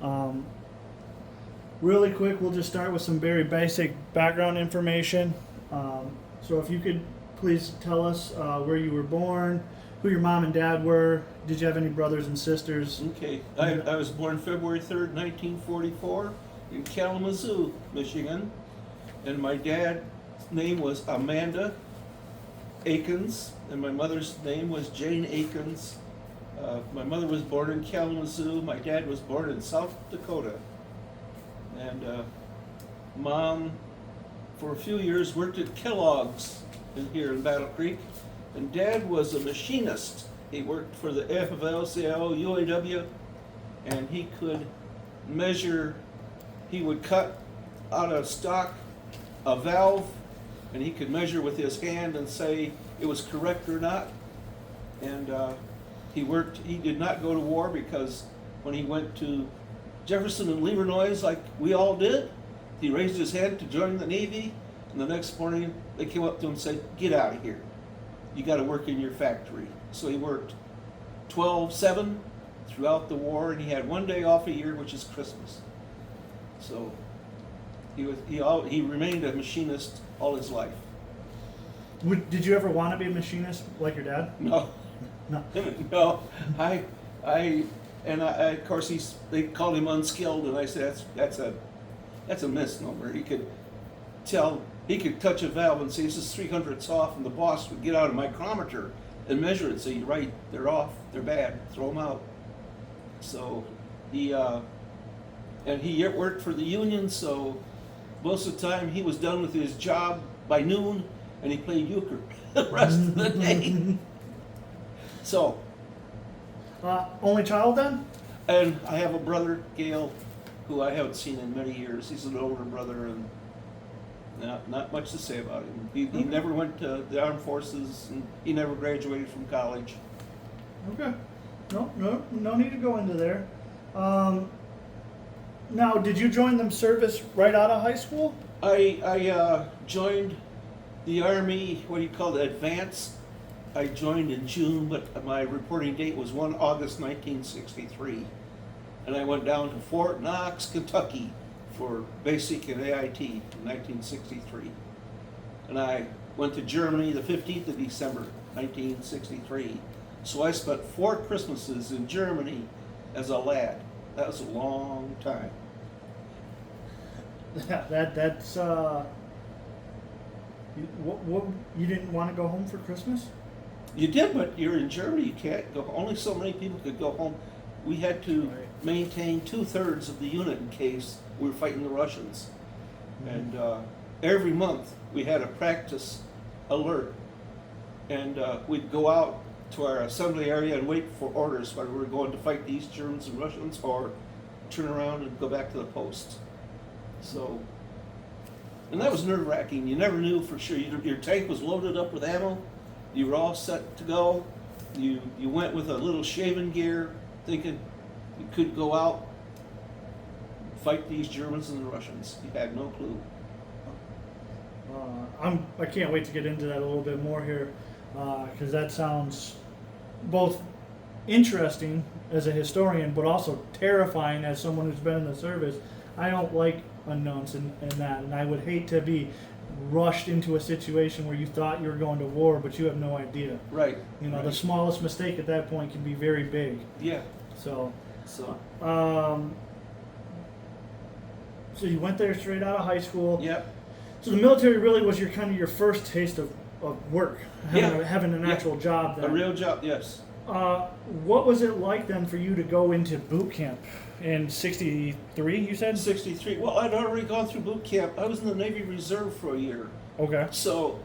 Um, really quick, we'll just start with some very basic background information. So if you could please tell us where you were born, who your mom and dad were, did you have any brothers and sisters? Okay, I was born February 3rd, 1944 in Kalamazoo, Michigan, and my dad's name was Amanda Akins, and my mother's name was Jane Akins. My mother was born in Kalamazoo, my dad was born in South Dakota, and Mom, for a few years, worked at Kellogg's here in Battle Creek, and Dad was a machinist. He worked for the AFL-CIO, UAW, and he could measure, he would cut out of stock a valve, and he could measure with his hand and say it was correct or not. And he did not go to war because when he went to Jefferson and Livernois, like we all did, he raised his hand to join the Navy, and the next morning they came up to him and said, "Get out of here. You got to work in your factory." So he worked 12/7 throughout the war, and he had one day off a year, which is Christmas. So he remained a machinist all his life. Did you ever want to be a machinist like your dad? No, No. no. Of course, they called him unskilled, and I said that's a misnomer. He could touch a valve and say this is 300ths off, and the boss would get out a micrometer and measure it and say, "You're right, they're off, they're bad, throw them out." So he worked for the union, so most of the time he was done with his job by noon, and he played euchre the rest of the day. So, Only child then? and I have a brother, Gail, who I haven't seen in many years. He's an older brother, and not much to say about him. He never went to the armed forces, and he never graduated from college. Okay. No need to go into there. Now, did you join the service right out of high school? I joined the Army, what do you call it, advance. I joined in June, but my reporting date was 1 August 1963. And I went down to Fort Knox, Kentucky for basic and AIT in 1963. And I went to Germany the 15th of December, 1963. So I spent 4 Christmases in Germany as a lad. That was a long time. That's you didn't want to go home for Christmas? You did, but you're in Germany. You can't go. Only so many people could go home. We had to maintain 2/3 of the unit in case we were fighting the Russians. And every month we had a practice alert, and we'd go out to our assembly area and wait for orders whether we were going to fight these Germans and Russians or turn around and go back to the post. So, and that was nerve-wracking. You never knew for sure. Your tank was loaded up with ammo. You were all set to go. You went with a little shaving gear, thinking you could go out and fight these Germans and the Russians. You had no clue. I can't wait to get into that a little bit more here, because that sounds both interesting as a historian, but also terrifying as someone who's been in the service. I don't like unknowns and that, and I would hate to be rushed into a situation where you thought you were going to war, but you have no idea. Right. You know, right. the smallest mistake at that point can be very big. Yeah. So So. So you went there straight out of high school. Yep. So the military really was your kind of your first taste of work, having an actual job. Then. A real job, yes. What was it like then for you to go into boot camp in '63? You said 63. Well, I'd already gone through boot camp. I was in the Navy Reserve for a year. Okay. So,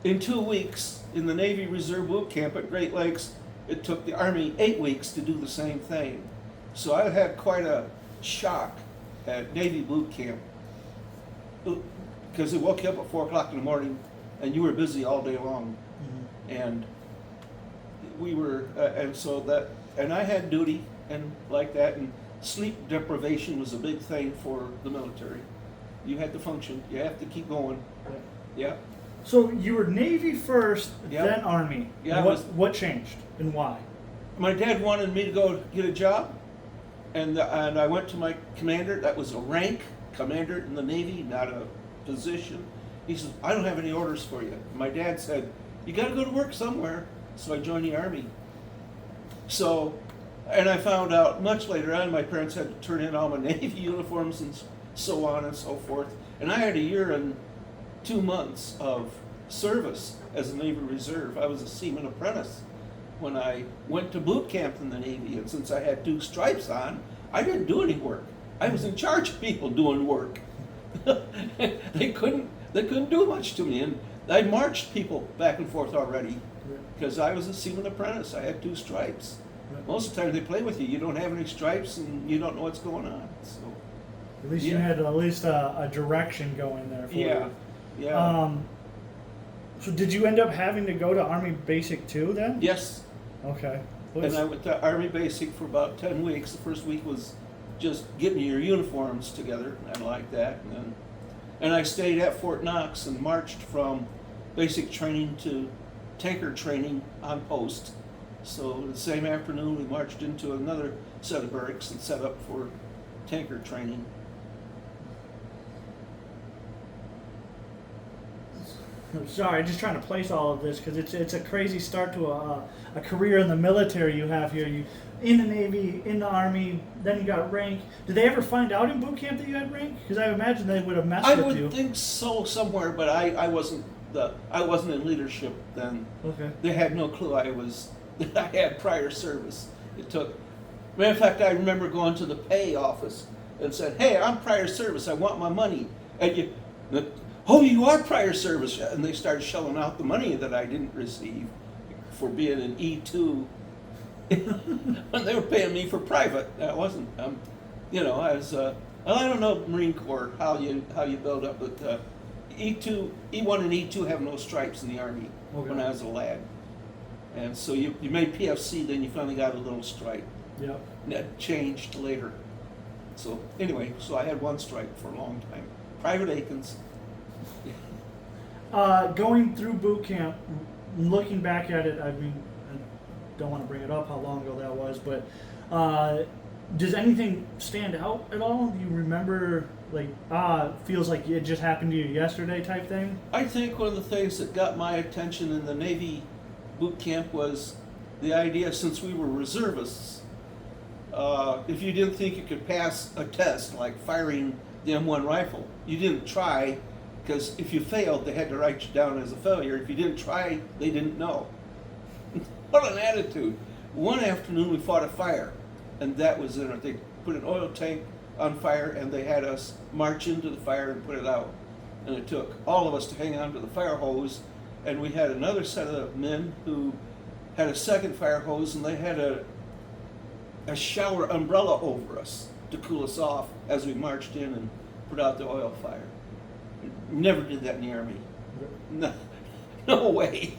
in 2 weeks in the Navy Reserve boot camp at Great Lakes, it took the Army 8 weeks to do the same thing. So I had quite a shock at Navy boot camp, because it woke you up at 4 o'clock in the morning, and you were busy all day long, and we were, and I had duty and like that, and sleep deprivation was a big thing for the military. You had to function. You have to keep going. Yeah. So you were Navy first, Yep. then Army. Yeah, What changed and why? My dad wanted me to go get a job, And I went to my commander. That was a rank, commander in the Navy, not a position. He says, I don't have any orders for you. My dad said, you got to go to work somewhere. So I joined the Army. So, and I found out much later on, my parents had to turn in all my Navy uniforms and so on and so forth. And I had a year and 2 months of service as a Navy Reserve. I was a seaman apprentice when I went to boot camp in the Navy. And since I had 2 stripes on, I didn't do any work. I was in charge of people doing work. They couldn't do much to me. And I marched people back and forth already because I was a seaman apprentice. I had 2 stripes. Most of the time they play with you. You don't have any stripes and you don't know what's going on. So At least you had at least a direction going there for you. Yeah. So did you end up having to go to Army Basic too then? Yes. Okay. And I went to Army Basic for about 10 weeks. The first week was just getting your uniforms together and like that. And I stayed at Fort Knox and marched from basic training to tanker training on post. So the same afternoon we marched into another set of barracks and set up for tanker training. I'm sorry, just trying to place all of this because it's a crazy start to a career in the military you have here. You in the Navy, in the Army, then you got rank. Did they ever find out in boot camp that you had rank? Because I imagine they would have messed with you. I would think so somewhere, but I wasn't in leadership then. Okay. They had no clue I had prior service. It took. Matter of fact, I remember going to the pay office and said, "Hey, I'm prior service. I want my money." And you are prior service, and they started shelling out the money that I didn't receive for being an E2. And they were paying me for private. I wasn't. I was. I don't know Marine Corps how you build up, but E2, E1, and E2 have no stripes in the Army. Okay. When I was a lad, and so you made PFC, then you finally got a little stripe. Yep. And that changed later. So anyway, I had 1 stripe for a long time. Private Akins. Going through boot camp, looking back at it, I mean, I don't want to bring it up how long ago that was, but does anything stand out at all? Do you remember, feels like it just happened to you yesterday type thing? I think one of the things that got my attention in the Navy boot camp was the idea, since we were reservists, if you didn't think you could pass a test like firing the M1 rifle, you didn't try, because if you failed, they had to write you down as a failure. If you didn't try, they didn't know. What an attitude. One afternoon we fought a fire, and that was it. They put an oil tank on fire, and they had us march into the fire and put it out. And it took all of us to hang on to the fire hose, and we had another set of men who had a second fire hose, and they had a shower umbrella over us to cool us off as we marched in and put out the oil fire. Never did that in the Army. No way.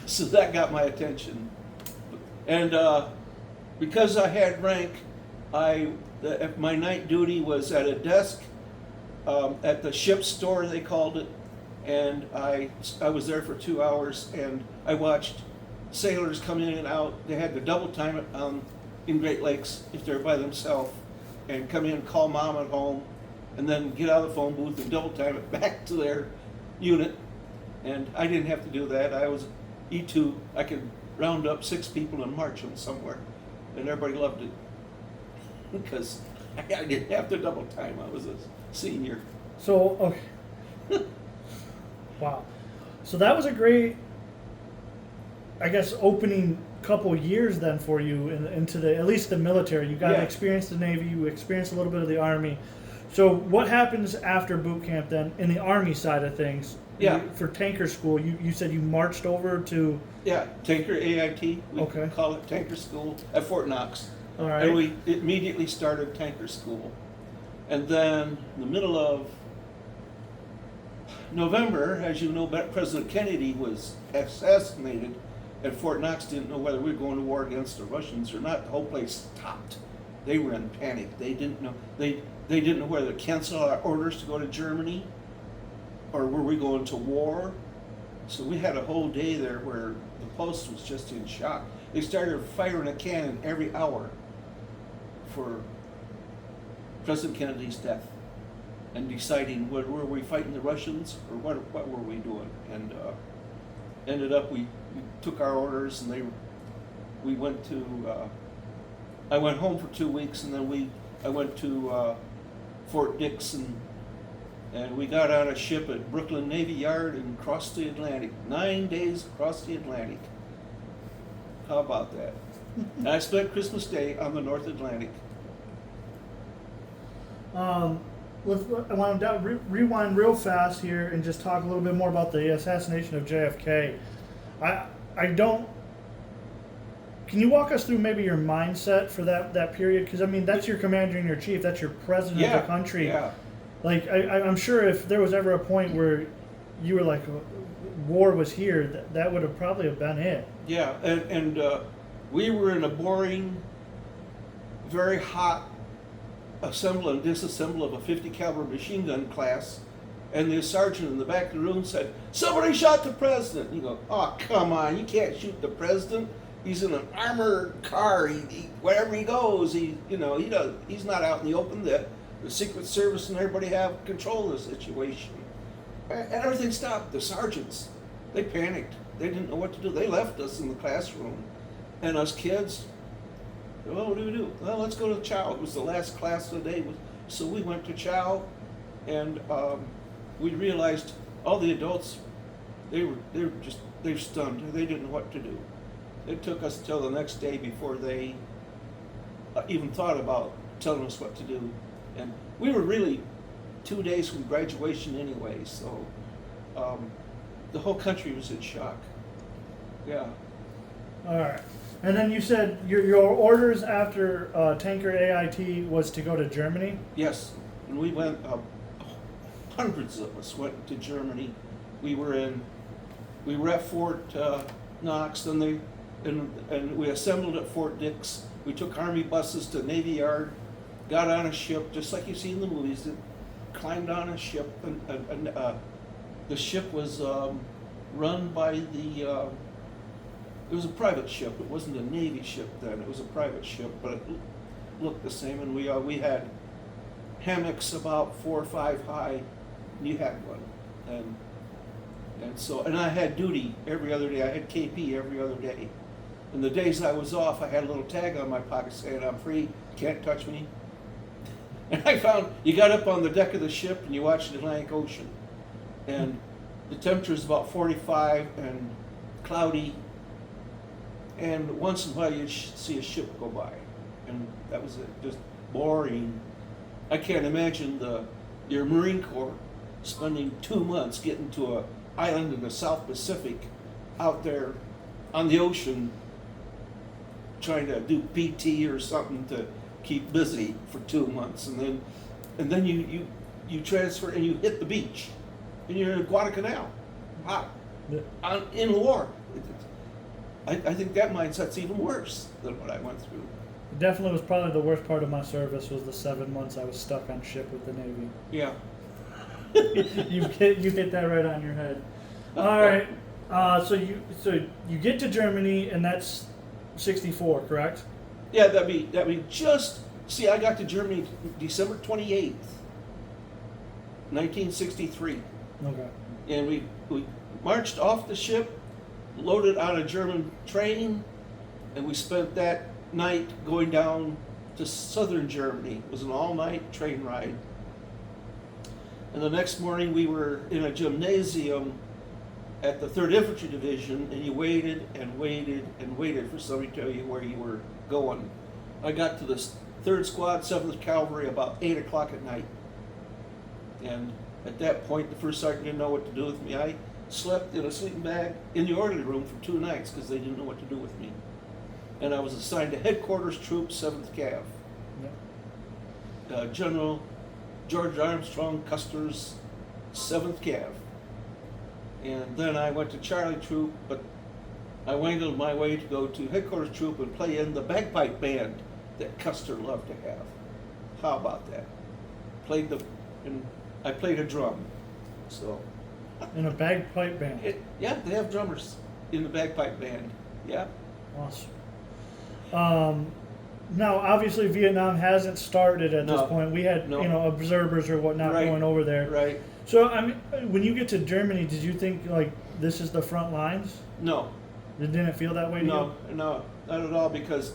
So that got my attention. And because I had rank, my night duty was at a desk at the ship's store, they called it, and I was there for 2 hours, and I watched sailors come in and out. They had to double time it in Great Lakes if they're by themselves, and come in and call mom at home, and then get out of the phone booth and double time it back to their unit. And I didn't have to do that. I was E2. I could round up 6 people and march them somewhere, and everybody loved it because I didn't have to double time. I was a senior. So, okay. Wow. So that was a great, I guess, opening couple years then for you into at least the military. You got to experience the Navy, you experienced a little bit of the Army. So what happens after boot camp then in the Army side of things? Yeah. For tanker school, you said you marched over to... Yeah, tanker AIT. We Okay. call it tanker school at Fort Knox. All right. And we immediately started tanker school. And then in the middle of November, as you know, President Kennedy was assassinated, and Fort Knox didn't know whether we were going to war against the Russians or not. The whole place stopped. They were in panic. They didn't know. They didn't know whether to cancel our orders to go to Germany, or were we going to war. So we had a whole day there where the post was just in shock. They started firing a cannon every hour for President Kennedy's death and deciding were we fighting the Russians or what were we doing, and ended up we took our orders and we went to I went home for 2 weeks, and then I went to Fort Dix, and we got on a ship at Brooklyn Navy Yard and crossed the Atlantic. 9 days across the Atlantic. How about that? And I spent Christmas Day on the North Atlantic. I want to rewind real fast here and just talk a little bit more about the assassination of JFK. I don't. Can you walk us through maybe your mindset for that period? Because I mean, that's your commander-in-chief, that's your president of the country. Yeah. Like I'm sure if there was ever a point where you were like, war was here, that would have probably have been it. Yeah, and we were in a boring, very hot assemble and disassemble of a 50 caliber machine gun class, and the sergeant in the back of the room said, "Somebody shot the president." You go, "Oh, come on, you can't shoot the president. He's in an armored car. Wherever he goes, he's not out in the open. The Secret Service and everybody have control of the situation." And everything stopped. The sergeants, they panicked. They didn't know what to do. They left us in the classroom. And us kids, well, what do we do? Well, let's go to chow. It was the last class of the day. So we went to chow, and we realized all the adults, they were stunned. They didn't know what to do. It took us until the next day before they even thought about telling us what to do. And we were really 2 days from graduation anyway, so the whole country was in shock. Yeah. All right. And then you said your orders after Tanker AIT was to go to Germany? Yes. And we went, hundreds of us went to Germany. We were at Fort Knox, and we assembled at Fort Dix. We took Army buses to Navy Yard, got on a ship, just like you see in the movies, and climbed on a ship, and the ship was run by it was a private ship. It wasn't a Navy ship then. It was a private ship, but it looked the same, and we had hammocks about 4 or 5 high, and you had one. And I had duty every other day. I had KP every other day. And the days I was off, I had a little tag on my pocket saying, "I'm free, can't touch me." And I found you got up on the deck of the ship and you watched the Atlantic Ocean. And the temperature is about 45 and cloudy. And once in a while you'd see a ship go by. And that was it, just boring. I can't imagine your Marine Corps spending 2 months getting to an island in the South Pacific out there on the ocean trying to do PT or something to keep busy for 2 months, and then you transfer and you hit the beach and you're in Guadalcanal. Wow. Yeah. In the war. I think that mindset's even worse than what I went through. It definitely was probably the worst part of my service was the 7 months I was stuck on ship with the Navy. Yeah. you hit that right on your head. All right. So you get to Germany, and that's 64, correct? Yeah, that'd be just. See, I got to Germany December 28th, 1963. Okay. And we marched off the ship, loaded on a German train, and we spent that night going down to southern Germany. It was an all-night train ride. And the next morning we were in a gymnasium at the 3rd Infantry Division, and you waited and waited and waited for somebody to tell you where you were going. I got to the 3rd Squad, 7th Cavalry about 8 o'clock at night. And at that point, the first sergeant didn't know what to do with me. I slept in a sleeping bag in the orderly room for 2 nights because they didn't know what to do with me. And I was assigned to Headquarters Troop, 7th Cav. Yep. General George Armstrong Custer's 7th Cav. And then I went to Charlie Troop, but I wangled my way to go to Headquarters Troop and play in the bagpipe band that Custer loved to have. How about that? I played a drum. So. In a bagpipe band? Yeah, they have drummers in the bagpipe band. Yeah. Awesome. Now, obviously, Vietnam hasn't started at this No. point. We had, No. observers or whatnot Right. going over there. Right? So, I mean, when you get to Germany, did you think like this is the front lines? No, It didn't feel that way to no, not at all. Because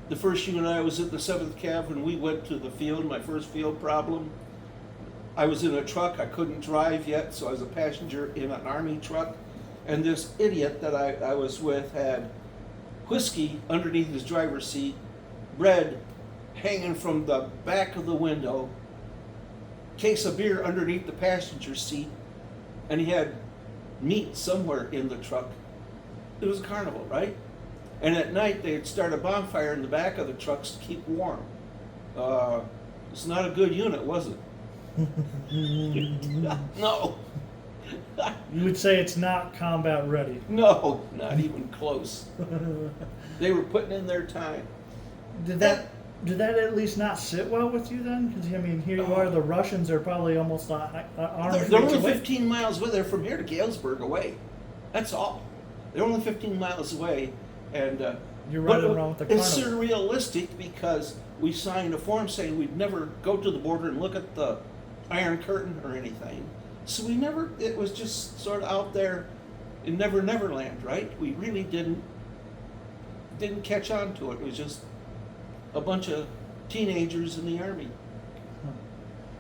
the first year I was at the 7th Cav, when we went to the field, my first field problem, I was in a truck. I couldn't drive yet, so I was a passenger in an army truck. And this idiot that I was with had whiskey underneath his driver's seat, bread hanging from the back of the window, case of beer underneath the passenger seat, and he had meat somewhere in the truck. It was a carnival, right? And at night they'd start a bonfire in the back of the trucks to keep warm. It's not a good unit, was it? No. You would say it's not combat ready. No, not even close. They were putting in their time. Did that at least not sit well with you then? Because I mean, here you are. The Russians are probably almost arms They're reach only away. 15 miles away. They're from here to Galesburg away. That's all. They're only 15 miles away, and You're running around with the it's carnival. surrealistic because we signed a form saying we'd never go to the border and look at the Iron Curtain or anything. So we never. It was just sort of out there in Neverland, right? We really didn't catch on to it. It was just a bunch of teenagers in the army.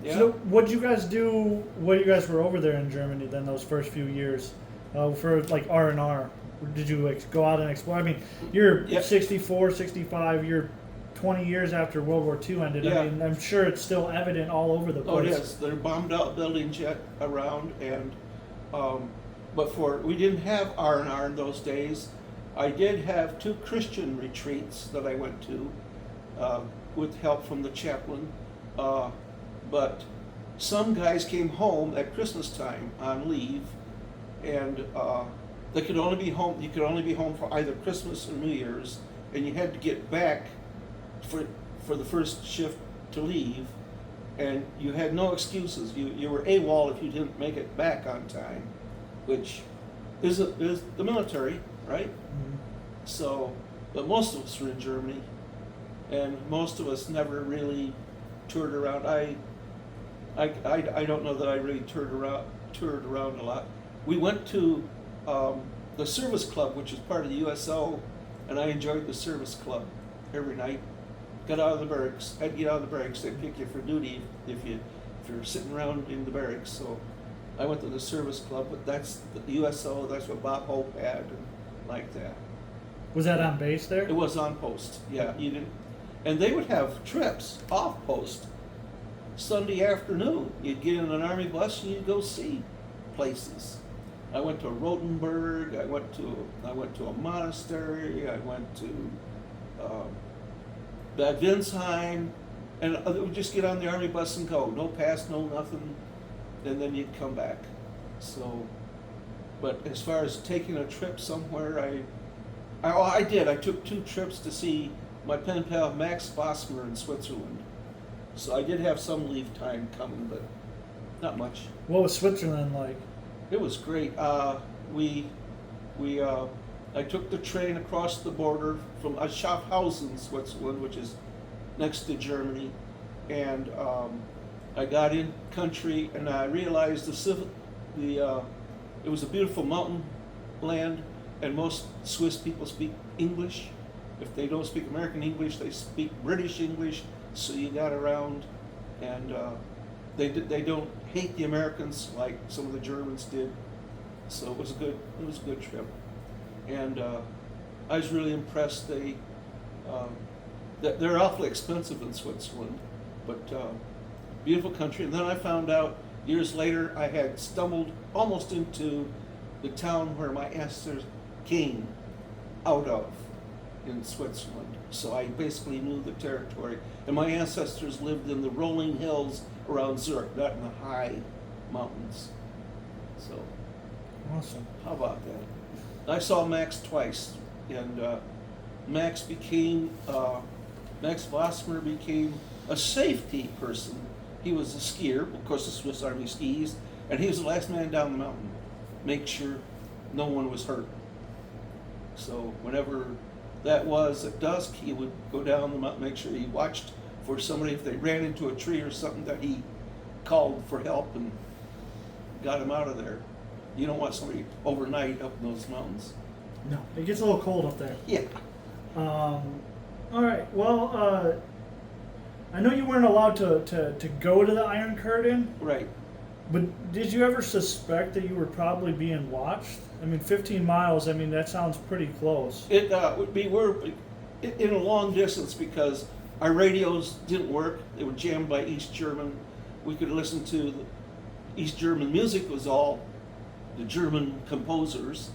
Yeah. So, what did you guys do when you guys were over there in Germany? Then those first few years, for like R&R, did you like go out and explore? I mean, you're Yep. 64, 65. You're 20 years after World War II ended. Yeah. I mean, I'm sure it's still evident all over the Oh place. yes, they're bombed out buildings yet around, and we didn't have R&R in those days. I did have 2 Christian retreats that I went to with help from the chaplain, but some guys came home at Christmas time on leave, and they could only be home. You could only be home for either Christmas or New Year's, and you had to get back for the first shift to leave, and you had no excuses. You were AWOL if you didn't make it back on time, which is the military, right? Mhm. So, but most of us were in Germany, and most of us never really toured around. I don't know that I really toured around a lot. We went to the service club, which is part of the USO, and I enjoyed the service club every night. Got out of the barracks. I'd get out of the barracks. They'd pick you for duty if you're sitting around in the barracks. So I went to the service club, but that's the USO. That's what Bob Hope had, and like that. Was that on base there? It was on post. Yeah, you didn't, and they would have trips off post. Sunday afternoon, you'd get in an army bus and you'd go see places. I went to Rotenburg. I went to a monastery. I went to Bad Windsheim, and they would just get on the army bus and go. No pass, no nothing, and then you'd come back. So, but as far as taking a trip somewhere, I did. I took 2 trips to see my pen pal Max Bossmer in Switzerland. So I did have some leave time coming, but not much. What was Switzerland like? It was great. I took the train across the border from Schaffhausen, Switzerland, which is next to Germany, and I got in country, and I realized it was a beautiful mountain land, and most Swiss people speak English. If they don't speak American English, they speak British English. So you got around, and they don't hate the Americans like some of the Germans did. So it was a good trip, and I was really impressed. They're awfully expensive in Switzerland, but beautiful country. And then I found out years later I had stumbled almost into the town where my ancestors came out of in Switzerland. So I basically knew the territory. And my ancestors lived in the rolling hills around Zurich, not in the high mountains. So, Awesome. how about that? I saw Max twice, and Max Vossmer became a safety person. He was a skier, of course the Swiss Army skis, and he was the last man down the mountain, make sure no one was hurt. So whenever that was at dusk, he would go down the mountain, make sure he watched for somebody. If they ran into a tree or something, that he called for help and got him out of there. You don't want somebody overnight up in those mountains. No, it gets a little cold up there. Yeah. All right. Well, I know you weren't allowed to go to the Iron Curtain, Right. but did you ever suspect that you were probably being watched? I mean, 15 miles. I mean, that sounds pretty close. It would be, we're in a long distance because our radios didn't work. They were jammed by East German. We could listen to the East German music, was all the German composers.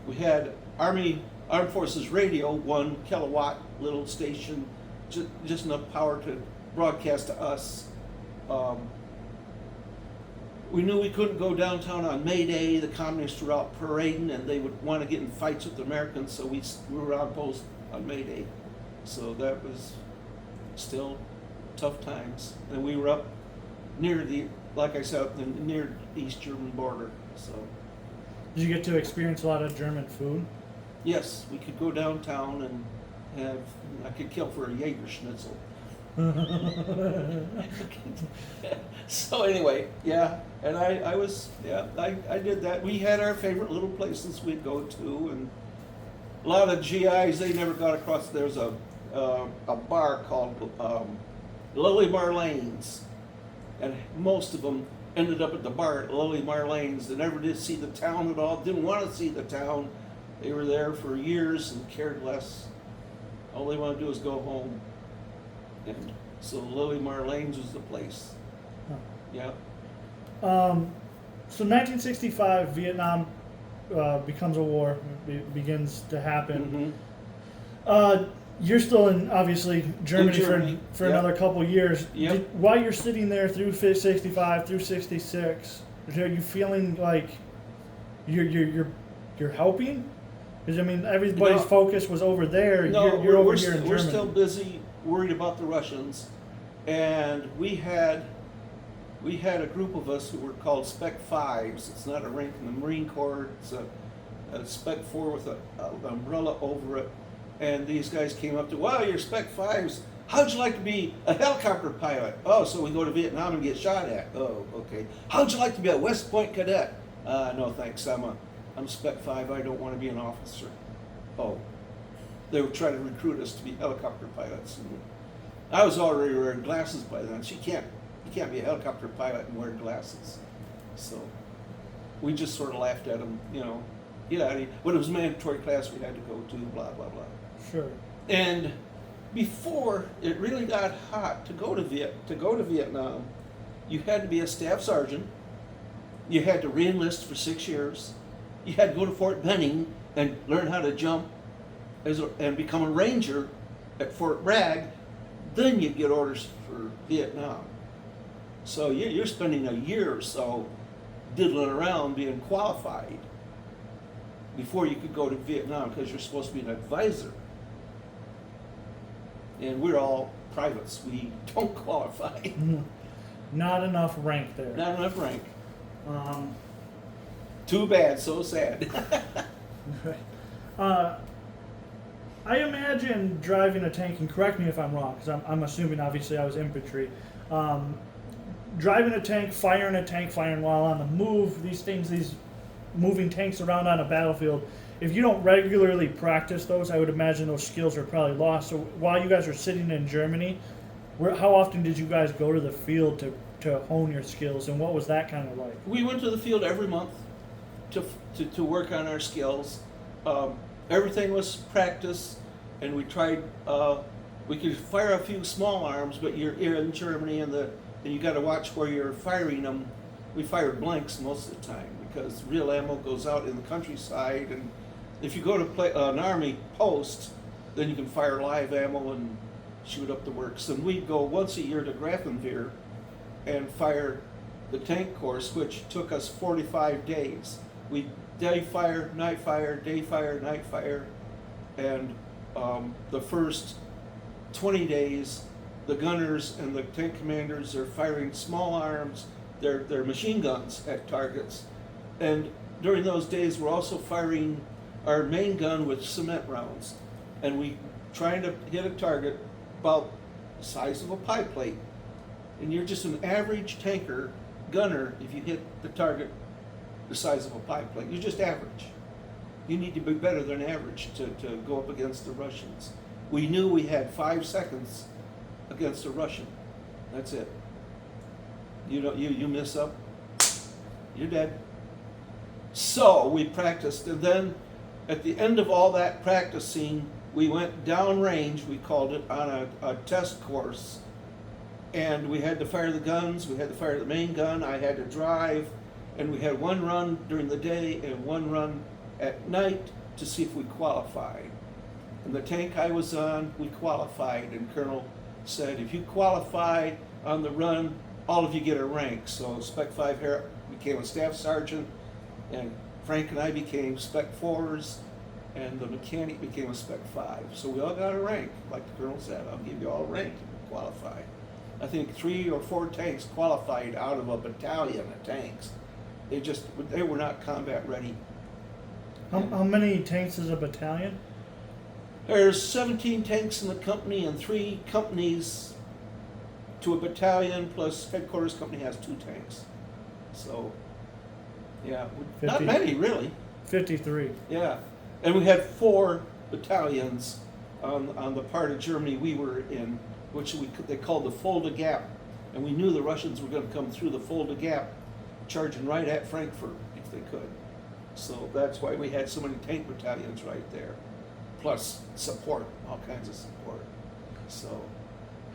We had Armed Forces Radio, 1 kilowatt little station, just enough power to broadcast to us. We knew we couldn't go downtown on May Day. The communists were out parading and they would want to get in fights with the Americans, so we were on post on May Day. So that was still tough times. And we were up near like I said, near the East German border. So Did you get to experience a lot of German food? yes, we could go downtown and I could kill for a Jaeger schnitzel. So anyway, yeah, and I did that. We had our favorite little places we'd go to, and a lot of GIs, they never got across. There's a bar called Lily Marlene's, and most of them ended up at the bar at Lily Marlene's. They never did see the town at all, didn't want to see the town. They were there for years and cared less. All they want to do is go home. And so Lily Marlene's was the place. Huh. Yeah. So 1965, Vietnam becomes a war, begins to happen. Mm-hmm. You're still in, obviously, Germany, for Yep. another couple years. Yep. While you're sitting there through 65 through 66, are you feeling like you're helping? Because I mean, everybody's focus was over there. No, you're over we're here in Germany. we're still busy worried about the Russians, and we had a group of us who were called Spec Fives. It's not a rank in the Marine Corps. It's a Spec 4 with an umbrella over it. And these guys came up to, wow, you're Spec Fives. How'd you like to be a helicopter pilot? Oh, so we go to Vietnam and get shot at. Oh, okay. How'd you like to be a West Point cadet? No, thanks. I'm Spec 5. I don't want to be an officer. Oh, they were trying to recruit us to be helicopter pilots. And I was already wearing glasses by then. You can't be a helicopter pilot and wear glasses. So we just sort of laughed at them, get out of here. But it was a mandatory class we had to go to, blah, blah, blah. Sure. And before it really got hot to go to Vietnam, you had to be a staff sergeant. You had to re-enlist for 6 years. You had to go to Fort Benning and learn how to jump and become a ranger at Fort Bragg. Then you get orders for Vietnam. So you're spending a year or so diddling around being qualified before you could go to Vietnam, because you're supposed to be an advisor. And we're all privates. We don't qualify. Not enough rank there. Not enough rank. Too bad, so sad. I imagine driving a tank, and correct me if I'm wrong, because I'm assuming obviously I was infantry. Driving a tank, firing while on the move, these moving tanks around on a battlefield, if you don't regularly practice those, I would imagine those skills are probably lost. So while you guys were sitting in Germany, how often did you guys go to the field to hone your skills, and what was that kind of like? We went to the field every month to work on our skills. Everything was practice, and we tried. We could fire a few small arms, but you're in Germany, and you got to watch where you're firing them. We fired blanks most of the time because real ammo goes out in the countryside, and if you go to an army post, then you can fire live ammo and shoot up the works. And we'd go once a year to Grafenwehr and fire the tank course, which took us 45 days. We day fire, night fire, day fire, night fire, and the first 20 days, the gunners and the tank commanders are firing small arms, they're machine guns at targets. And during those days, we're also firing our main gun with cement rounds, and we trying to hit a target about the size of a pie plate. And you're just an average tanker gunner if you hit the target the size of a pie plate. You're just average. You need to be better than average to go up against the Russians. We knew we had 5 seconds against a Russian. That's it. You miss up, you're dead. So we practiced, and then at the end of all that practicing, we went downrange, we called it, on a test course. And we had to fire the guns, we had to fire the main gun, I had to drive, and we had 1 run during the day and 1 run at night to see if we qualified. And the tank I was on, we qualified, and Colonel said, if you qualify on the run, all of you get a rank. So Spec 5 Harrop became a staff sergeant, and Frank and I became Spec 4s, and the mechanic became a Spec 5. So we all got a rank, like the Colonel said, I'll give you all a rank if you qualify. I think 3 or 4 tanks qualified out of a battalion of tanks. They were not combat ready. How many tanks is a battalion? There's 17 tanks in the company and 3 companies to a battalion, plus headquarters company has 2 tanks. So, yeah, 50. not many really. 53. Yeah, and we had 4 battalions on the part of Germany we were in, which they called the Fulda Gap, and we knew the Russians were going to come through the Fulda Gap, charging right at Frankfurt if they could. So that's why we had so many tank battalions right there, plus support, all kinds of support. So.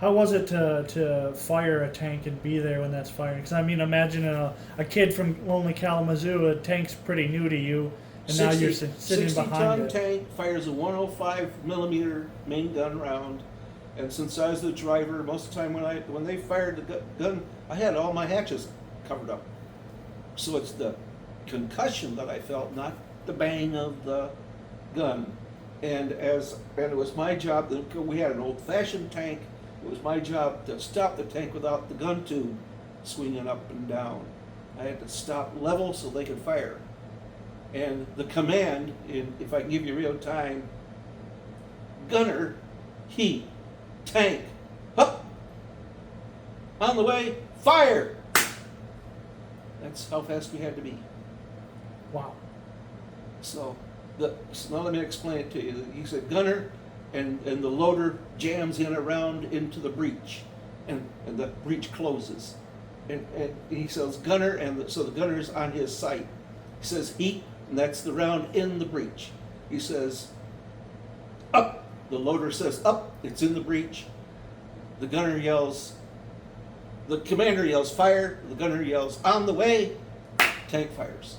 How was it to fire a tank and be there when that's firing? Because I mean, imagine a kid from lonely Kalamazoo, a tank's pretty new to you, and now you're sitting behind it. 60-ton tank fires a 105 millimeter main gun round, and since I was the driver, most of the time when they fired the gun, I had all my hatches covered up. So it's the concussion that I felt, not the bang of the gun. And it was my job. We had an old-fashioned tank. It was my job to stop the tank without the gun tube swinging up and down. I had to stop level so they could fire. And the command, if I can give you real time, gunner, heat, tank, up, on the way, fire. That's how fast we had to be. Wow. So now let me explain it to you. He said gunner, and the loader jams in around into the breech, and the breech closes. And he says gunner, so the gunner's on his sight. He says heat, and that's the round in the breech. He says up, the loader says up, it's in the breech. The gunner yells, the commander yells fire, the gunner yells on the way, tank fires.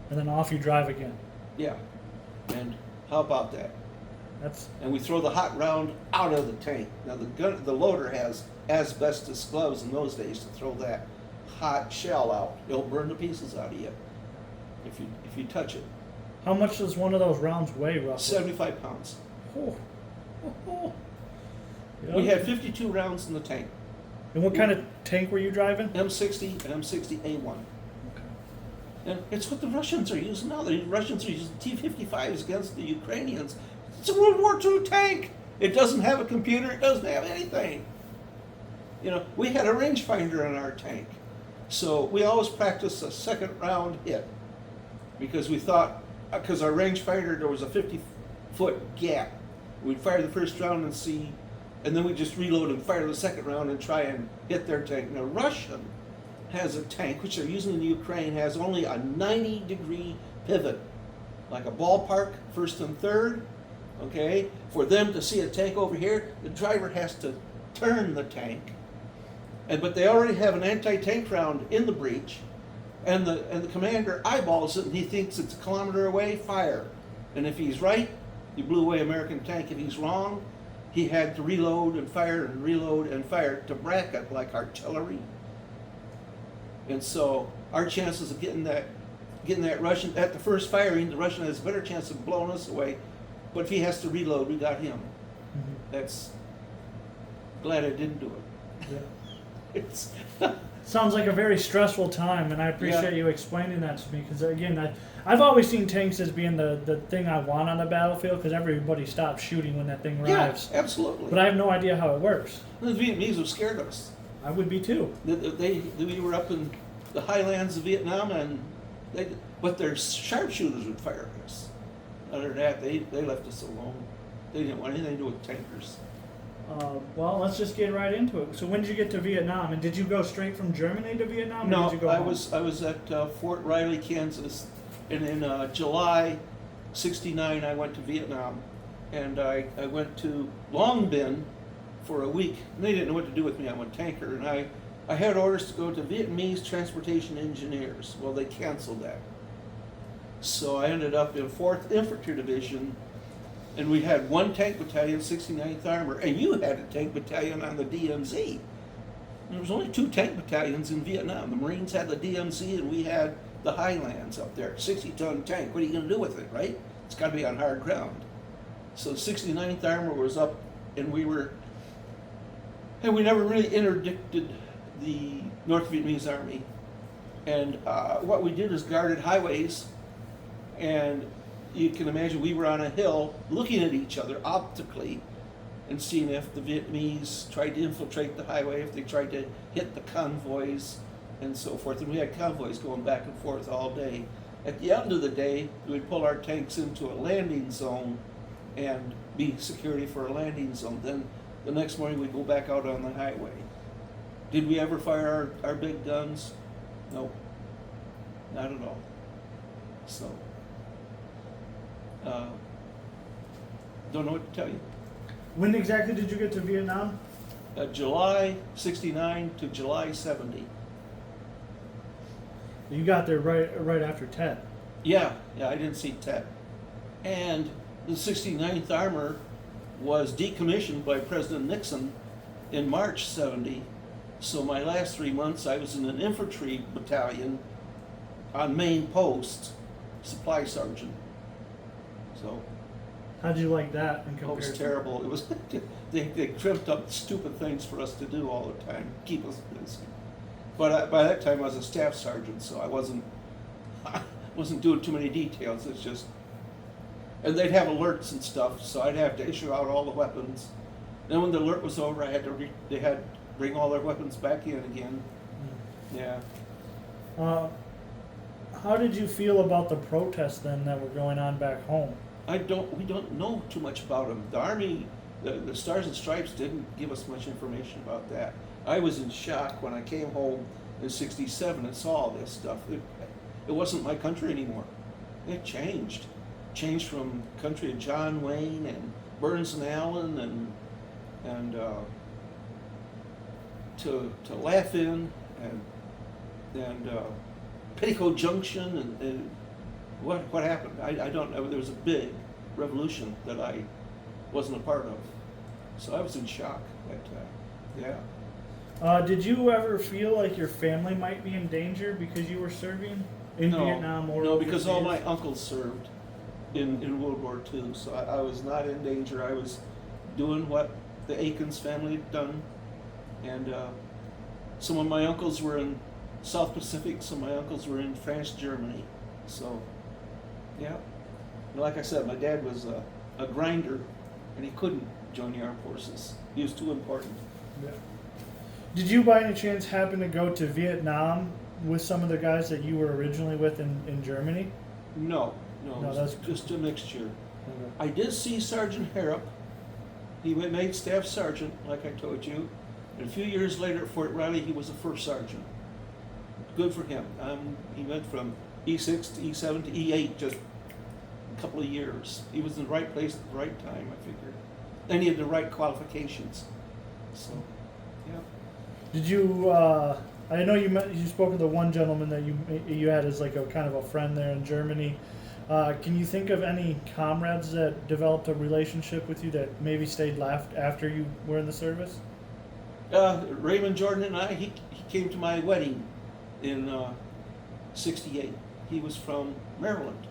And then off you drive again. Yeah, and how about that? And we throw the hot round out of the tank. Now the loader has asbestos gloves in those days to throw that hot shell out. It'll burn the pieces out of you if you touch it. How much does one of those rounds weigh, roughly? 75 pounds. Oh. Yeah. We had 52 rounds in the tank. And what kind of tank were you driving? M60 and M60A1. Okay. And it's what the Russians are using now. The Russians are using T-55s against the Ukrainians. It's a World War II tank. It doesn't have a computer. It doesn't have anything. We had a rangefinder in our tank. So we always practiced a second round hit. Because we thought, because our rangefinder, there was a 50-foot gap. We'd fire the first round and see, and then we'd just reload and fire the second round and try and hit their tank. Now, Russian has a tank, which they're using in the Ukraine, has only a 90-degree pivot, like a ballpark, first and third. Okay, for them to see a tank over here, the driver has to turn the tank, but they already have an anti-tank round in the breech, and the commander eyeballs it and he thinks it's a kilometer away, fire. And if he's right, he blew away American tank. If he's wrong, he had to reload and fire and reload and fire to bracket like artillery. And so our chances of getting that Russian at the first firing, the Russian has a better chance of blowing us away. But if he has to reload, we got him. Mm-hmm. That's glad I didn't do it. Yeah. It's Sounds like a very stressful time, and I appreciate Yeah. you explaining that to me. Because again, I've always seen tanks as being the thing I want on the battlefield, because everybody stops shooting when that thing yeah, arrives. absolutely. But I have no idea how it works. The Vietnamese have scared us. I would be too. We were up in the highlands of Vietnam, and but their sharpshooters would fire at us. Other than that, they left us alone. They didn't want anything to do with tankers. Well, let's just get right into it. So when did you get to Vietnam, and did you go straight from Germany to Vietnam? Or No, did you go I home? was at Fort Riley, Kansas, and in July '69 I went to Vietnam, and I went to Long Binh for a week. And they didn't know what to do with me. I'm a tanker, and I had orders to go to Vietnamese transportation engineers. Well, they canceled that, so I ended up in 4th Infantry Division. And we had one tank battalion, 69th Armor, and you had a tank battalion on the DMZ. There was only 2 tank battalions in Vietnam. The Marines had the DMZ, and we had the Highlands up there. 60-ton tank. What are you going to do with it, right? It's got to be on hard ground. So 69th Armor was up, and we never really interdicted the North Vietnamese Army. And what we did is guarded highways, and you can imagine we were on a hill looking at each other optically and seeing if the Vietnamese tried to infiltrate the highway, if they tried to hit the convoys and so forth. And we had convoys going back and forth all day. At the end of the day, we'd pull our tanks into a landing zone and be security for a landing zone. Then the next morning we'd go back out on the highway. Did we ever fire our big guns? No, not at all. So, don't know what to tell you. When exactly did you get to Vietnam? July '69 to July '70. You got there right after Tet. Yeah, I didn't see Tet. And the 69th Armor was decommissioned by President Nixon in March '70. So my last 3 months I was in an infantry battalion on main post, supply sergeant. So How'd you like that in it was comparison? terrible. It was they dreamt up stupid things for us to do all the time, keep us busy. But by that time I was a staff sergeant, so I wasn't doing too many details. It's just, and they'd have alerts and stuff, so I'd have to issue out all the weapons. Then when the alert was over, they had to bring all their weapons back in again. Yeah. How did you feel about the protests then that were going on back home? We don't know too much about them. The Army, the Stars and Stripes didn't give us much information about that. I was in shock when I came home in '67 and saw all this stuff. It wasn't my country anymore. It changed. Changed from country of John Wayne and Burns and Allen and to Laugh-In and Petticoat Junction and what happened? I don't know. There was a big revolution that I wasn't a part of, so I was in shock that time. Yeah. Did you ever feel like your family might be in danger because you were serving in Vietnam or no, because all overseas? my uncles served in World War II, so I was not in danger. I was doing what the Akins family had done, and some of my uncles were in South Pacific, some of my uncles were in France, Germany. So, yeah. Like I said, my dad was a grinder, and he couldn't join the armed forces. He was too important. Yeah. Did you by any chance happen to go to Vietnam with some of the guys that you were originally with in Germany? No, No, it was that's just a mixture. Okay. I did see Sergeant Harrop. He made staff sergeant, like I told you. And a few years later at Fort Riley, he was a first sergeant. Good for him. He went from E6 to E7 to E8 just a couple of years. He was in the right place at the right time, I figured. And he had the right qualifications. So, yeah. Did you? I know you spoke of the one gentleman that you had as like a kind of a friend there in Germany. Can you think of any comrades that developed a relationship with you that maybe stayed left after you were in the service? Raymond Jordan and I, he came to my wedding in '68. He was from Maryland,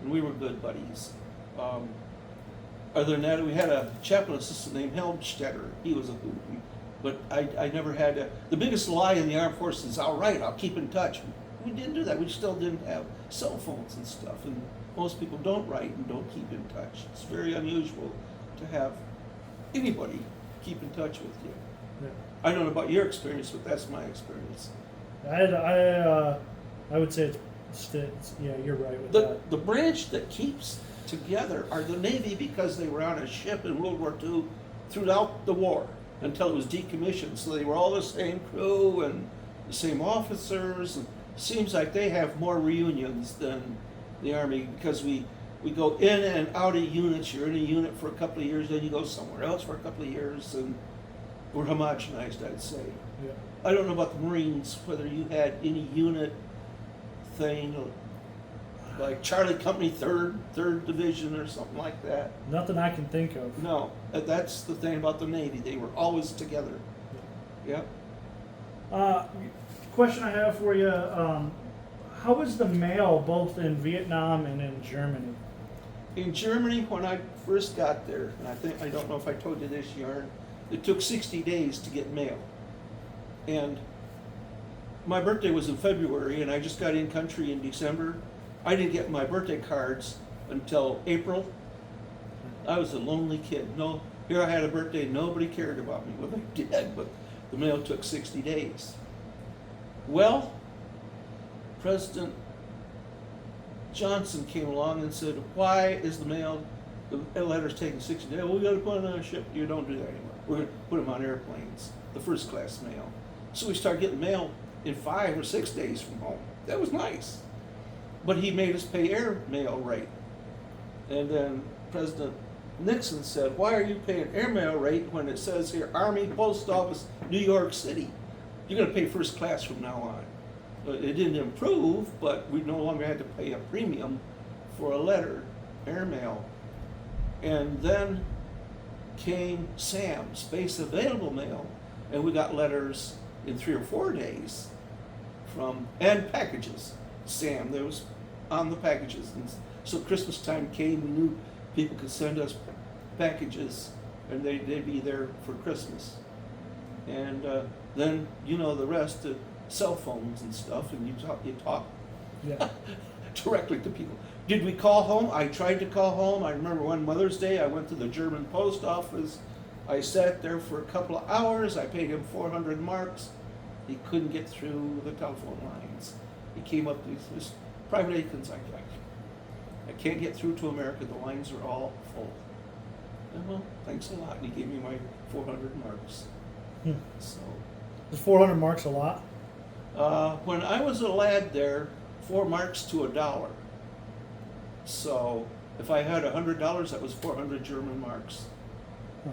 and we were good buddies. Other than that, we had a chaplain assistant named Helmstetter. He was a hoot. But I never had the biggest lie in the armed forces is, all right, I'll keep in touch. We didn't do that. We still didn't have cell phones and stuff. And most people don't write and don't keep in touch. It's very unusual to have anybody keep in touch with you. Yeah. I don't know about your experience, but that's my experience. I would say yeah, you're right with that. The branch that keeps together are the Navy because they were on a ship in World War II throughout the war until it was decommissioned. So they were all the same crew and the same officers. And it seems like they have more reunions than the Army because we go in and out of units. You're in a unit for a couple of years, then you go somewhere else for a couple of years, and we're homogenized, I'd say. Yeah. I don't know about the Marines, whether you had any unit thing, like Charlie Company, third Division or something like that. Nothing I can think of. No, that's the thing about the Navy. They were always together. Yeah. Question I have for you, how was the mail both in Vietnam and in Germany? In Germany, when I first got there, and I don't know if I told you this, Yarn, it took 60 days to get mail. And my birthday was in February, and I just got in country in December. I didn't get my birthday cards until April. I was a lonely kid. Here I had a birthday, nobody cared about me. Well, they did, but the mail took 60 days. Well, President Johnson came along and said, why is the letters taking 60 days? Well, we got to put them on a ship. You don't do that anymore. We're going to put them on airplanes, the first class mail. So we started getting mail in 5 or 6 days from home. That was nice. But he made us pay air mail rate. And then President Nixon said, why are you paying air mail rate when it says here, Army Post Office, New York City? You're going to pay first class from now on. It didn't improve, but we no longer had to pay a premium for a letter, airmail. And then came SAM, Space Available Mail, and we got letters in 3 or 4 days and packages. SAM, that was on the packages. And so Christmas time came, we knew people could send us packages, and they'd be there for Christmas. And then, you know the rest, cell phones and stuff, and you talk Yeah. directly to people. Did we call home? I tried to call home. I remember one Mother's Day, I went to the German post office. I sat there for a couple of hours. I paid him 400 marks. He couldn't get through the telephone lines. He came up, this Private Akins, I can't get through to America. The lines are all full. And well, thanks a lot. And he gave me my 400 marks. So, Is 400 marks a lot? when I was a lad there, 4 marks to $1. So if I had $100, that was 400 German marks. Huh.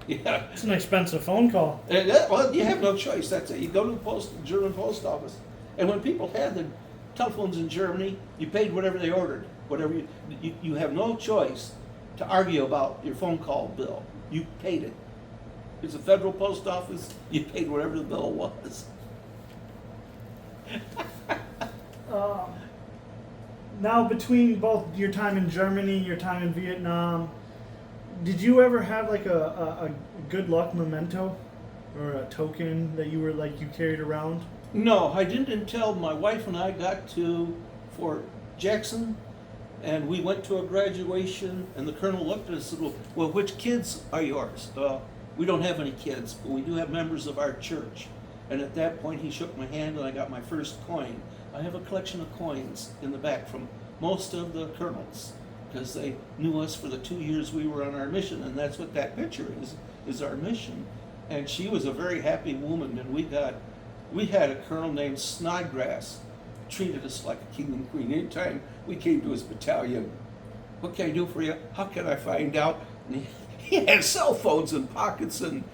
Yeah. It's an expensive phone call. And well, you have no choice. That's it. You go to the German post office, and when people had the telephones in Germany, you paid whatever they ordered. Whatever you have no choice to argue about your phone call bill. You paid it. It's a federal post office. You paid whatever the bill was. Now, between both your time in Germany, your time in Vietnam, did you ever have like a good luck memento or a token that you carried around? No, I didn't until my wife and I got to Fort Jackson, and we went to a graduation, and the colonel looked at us and said, well, which kids are yours? We don't have any kids, but we do have members of our church. And at that point, he shook my hand, and I got my first coin. I have a collection of coins in the back from most of the colonels, because they knew us for the 2 years we were on our mission, and that's what that picture is our mission. And she was a very happy woman, and we had a colonel named Snodgrass, treated us like a king and queen. Anytime we came to his battalion, what can I do for you? How can I find out? And he had cell phones in pockets and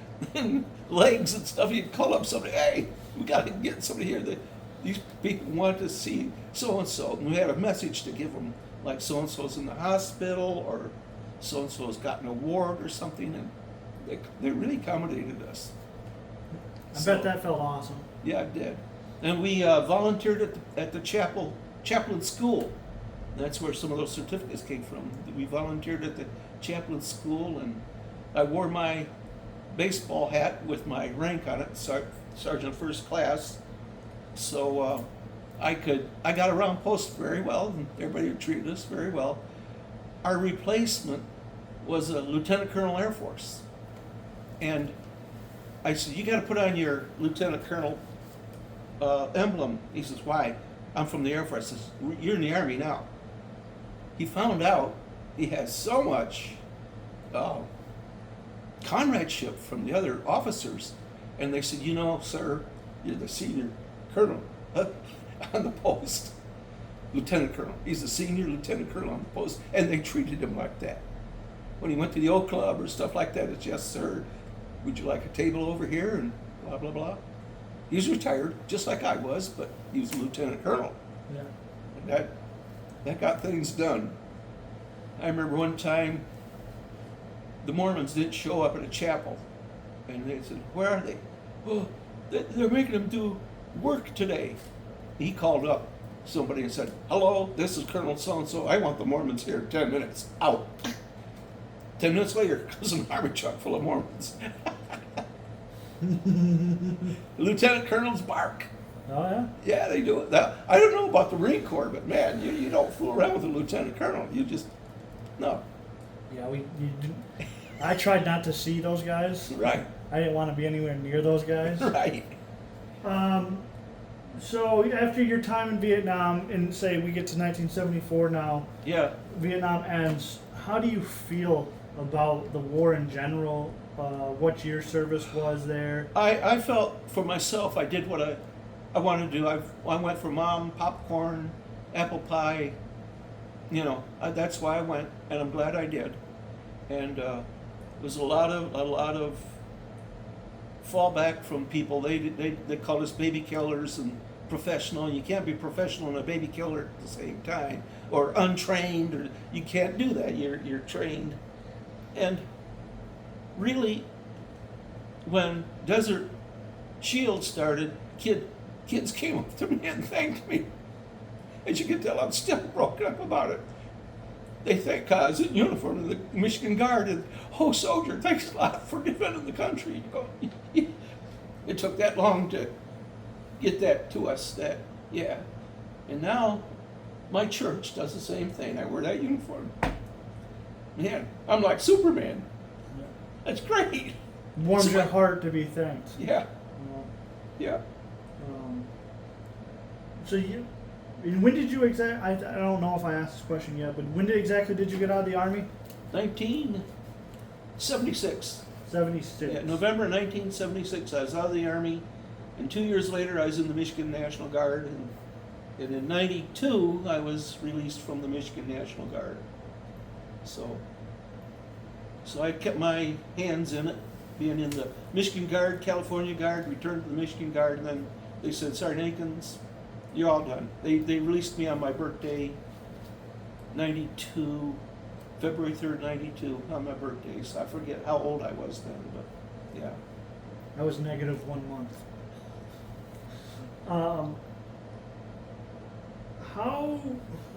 legs and stuff. He'd call up somebody, hey, we got to get somebody here. These people want to see so-and-so. And we had a message to give them, like so-and-so's in the hospital or so-and-so's got an award or something. And they really accommodated us. I bet that felt awesome. Yeah, it did. And we volunteered at the chaplain school. That's where some of those certificates came from. We volunteered at the chaplain school, and I wore my baseball hat with my rank on it, Sergeant First Class. So I got around post very well, and everybody treated us very well. Our replacement was a Lieutenant Colonel Air Force. And I said, you got to put on your Lieutenant Colonel emblem. He says, why? I'm from the Air Force. I says, you're in the Army now. He found out he had so much comradeship from the other officers. And they said, you know, sir, you're the senior colonel on the post. Lieutenant Colonel. He's the senior Lieutenant Colonel on the post. And they treated him like that. When he went to the Oak Club or stuff like that, it's, yes, sir, would you like a table over here? And blah, blah, blah. He's retired, just like I was, but he was a Lieutenant Colonel. Yeah. And that got things done. I remember one time the Mormons didn't show up at a chapel. And they said, where are they? Oh, they're making them do work today. He called up somebody and said, hello, this is Colonel so-and-so. I want the Mormons here in 10 minutes. Out. 10 minutes later, comes an army truck full of Mormons. Lieutenant Colonels bark. Oh, yeah? Yeah, they do it. Now, I don't know about the Marine Corps, but man, you don't fool around with a Lieutenant Colonel. You just, no. Yeah, I tried not to see those guys. Right. I didn't want to be anywhere near those guys. Right. So after your time in Vietnam, and say we get to 1974 now, Yeah. Vietnam ends, how do you feel about the war in general? What your service was there? I felt for myself, I did what I wanted to do. I went for mom, popcorn, apple pie. You know, that's why I went, and I'm glad I did. And it was a lot of fallback from people. They called us baby killers and professional. You can't be professional and a baby killer at the same time, or untrained, or you can't do that. You're trained. And really, when Desert Shield started, kids came up to me and thanked me. As you can tell, I'm still broken up about it. They thank I was in uniform of the Michigan Guard, and, oh, soldier, thanks a lot for defending the country. You know, it took that long to get that to us, that, yeah. And now, my church does the same thing. I wear that uniform. Man, I'm like Superman. That's great. Warms your heart to be thanked. Yeah, You know? yeah. So and when did you I don't know if I asked this question yet, but when exactly did you get out of the Army? 1976. 76. Yeah, November 1976, I was out of the Army, and 2 years later I was in the Michigan National Guard, and in 92 I was released from the Michigan National Guard. So I kept my hands in it, being in the Michigan Guard, California Guard, returned to the Michigan Guard, and then they said, Sergeant Akins, you're all done. They released me on my birthday, 92, February 3rd, 92, on my birthday. So I forget how old I was then, but yeah. I was negative 1 month.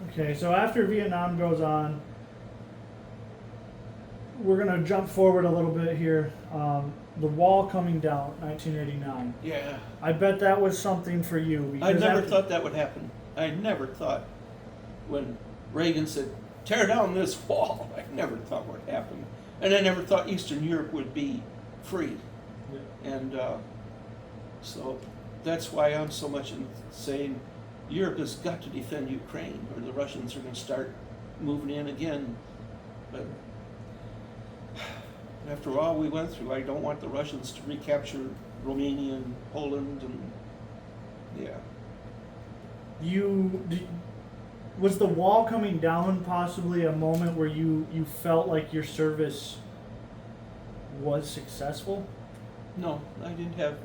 Okay, so after Vietnam goes on, we're going to jump forward a little bit here. The wall coming down, 1989. Yeah. I bet that was something for you. I never thought that would happen. I never thought when Reagan said, tear down this wall, I never thought would happen. And I never thought Eastern Europe would be free. Yeah. And so that's why I'm so much in saying Europe has got to defend Ukraine, or the Russians are going to start moving in again. But after all we went through, I don't want the Russians to recapture Romania and Poland, and yeah. Was the wall coming down possibly a moment where you felt like your service was successful? No, I didn't have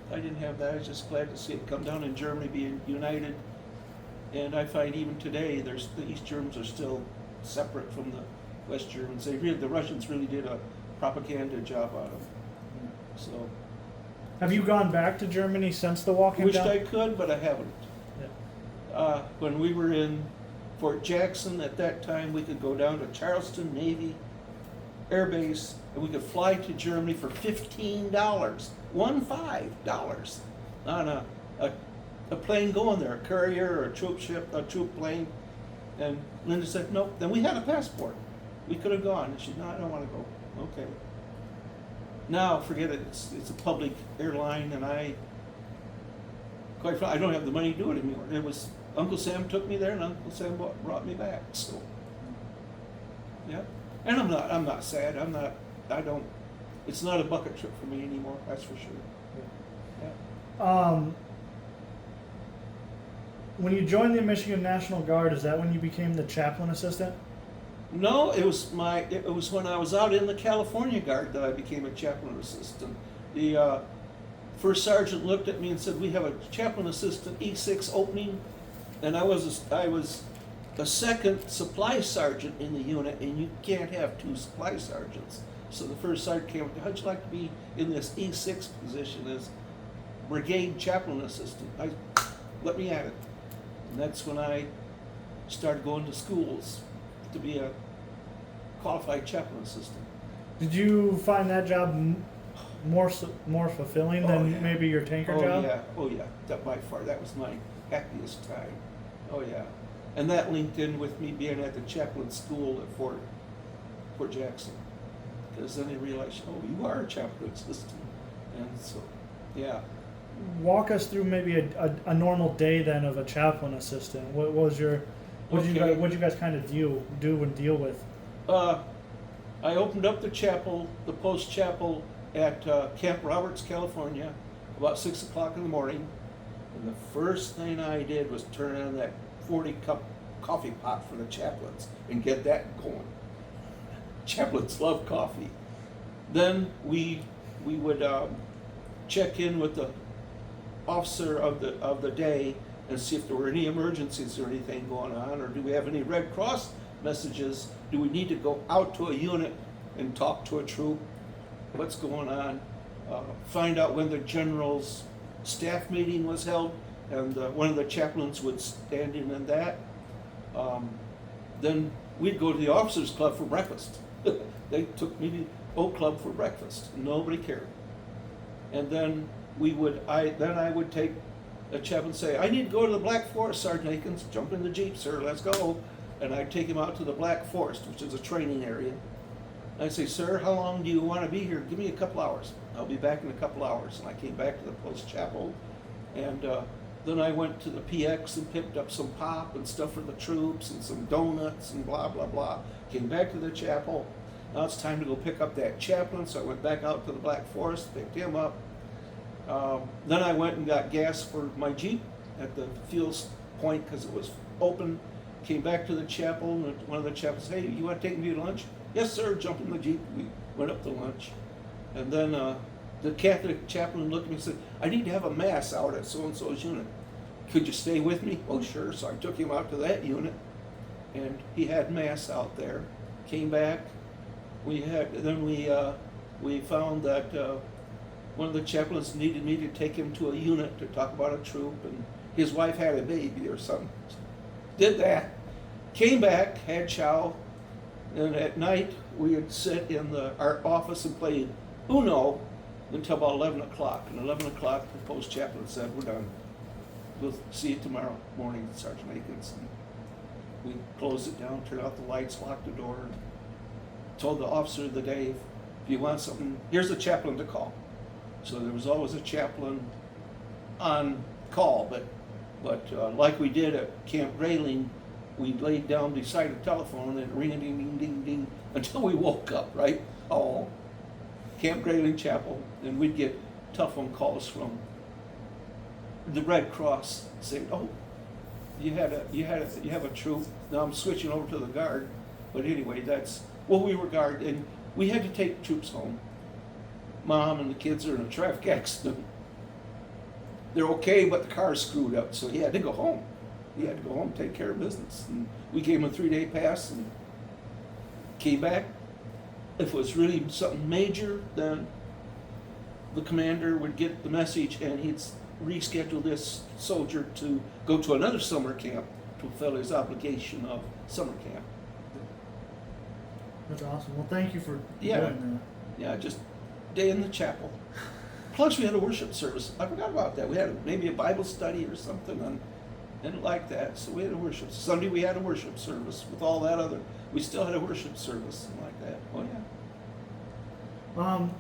that. I was just glad to see it come down in Germany being united. And I find even today the East Germans are still separate from the West Germans. The Russians really did a propaganda job on them. So have you gone back to Germany since the wall came down? Wished I could, but I haven't. Yeah. When we were in Fort Jackson at that time, we could go down to Charleston Navy Air Base, and we could fly to Germany for $15, $15, on a plane going there, a courier or a troop ship, a troop plane. And Linda said, nope. Then we had a passport. We could have gone. And she said, no, I don't want to go. Okay. Now, forget it. It's a public airline, and I don't have the money to do it anymore. It was Uncle Sam took me there, and Uncle Sam brought me back. So, yeah. And I'm not sad. It's not a bucket trip for me anymore. That's for sure. Yeah. When you joined the Michigan National Guard, is that when you became the chaplain assistant? No, it was when I was out in the California Guard that I became a chaplain assistant. The first sergeant looked at me and said, "We have a chaplain assistant E6 opening," and I was a second supply sergeant in the unit, and you can't have two supply sergeants. So the first sergeant came up, "How'd you like to be in this E6 position as brigade chaplain assistant?" Let me at it. And that's when I started going to schools to be a qualified chaplain assistant. Did you find that job more fulfilling than maybe your tanker job? Oh yeah, that by far, that was my happiest time. Oh yeah. And that linked in with me being at the chaplain school at Fort Jackson. Because then they realized, oh, you are a chaplain assistant. And so, yeah. Walk us through maybe a normal day then of a chaplain assistant. What did you guys kind of do and deal with? I opened up the post chapel at Camp Roberts, California, about 6 o'clock in the morning. And the first thing I did was turn on that 40-cup coffee pot for the chaplains and get that going. Chaplains love coffee. Then we would check in with the officer of the day and see if there were any emergencies or anything going on, or do we have any Red Cross messages? Do we need to go out to a unit and talk to a troop? What's going on? Find out when the general's staff meeting was held, and one of the chaplains would stand in that. Then we'd go to the officers' club for breakfast. They took me to Oak Club for breakfast. Nobody cared. And then I would take a chaplain and say, "I need to go to the Black Forest, Sergeant Akins." "Jump in the Jeep, sir, let's go." And I'd take him out to the Black Forest, which is a training area. I'd say, "Sir, how long do you want to be here?" "Give me a couple hours. I'll be back in a couple hours." And I came back to the post chapel, and then I went to the PX and picked up some pop and stuff for the troops and some donuts and blah, blah, blah. Came back to the chapel. Now it's time to go pick up that chaplain, so I went back out to the Black Forest, picked him up. Then I went and got gas for my Jeep at the fuel point because it was open. Came back to the chapel, and one of the chaplains said, "Hey, you want to take me to lunch?" "Yes, sir." Jumped in the Jeep. We went up to lunch. And then the Catholic chaplain looked at me and said, "I need to have a mass out at so-and-so's unit. Could you stay with me?" "Oh, sure." So I took him out to that unit, and he had mass out there. Came back. We found that one of the chaplains needed me to take him to a unit to talk about a troop, and his wife had a baby or something. Did that. Came back, had chow, and at night we would sit in our office and play Uno until about 11 o'clock. And 11 o'clock, the post chaplain said, "We're done. We'll see you tomorrow morning, Sergeant Akins." And we closed it down, turned out the lights, locked the door, and told the officer of the day, "If you want something, here's the chaplain to call." So there was always a chaplain on call, but like we did at Camp Grayling, we laid down beside a telephone and ring a ding ding ding ding until we woke up, right? Oh, Camp Grayling Chapel, and we'd get telephone calls from the Red Cross saying, "Oh, you have a troop." Now I'm switching over to the Guard, but anyway, we were Guard, and we had to take troops home. Mom and the kids are in a traffic accident. They're okay, but the car's screwed up, so he had to go home. He had to go home, take care of business. And we gave him a 3-day pass and came back. If it was really something major, then the commander would get the message and he'd reschedule this soldier to go to another summer camp to fulfill his obligation of summer camp. That's awesome. Well, thank you for Yeah. doing Yeah, just day in the chapel. Plus, we had a worship service. I forgot about that. We had maybe a Bible study or something, and like that. So we had a worship. Sunday we had a worship service with all that other. We still had a worship service and like that. Oh yeah. that.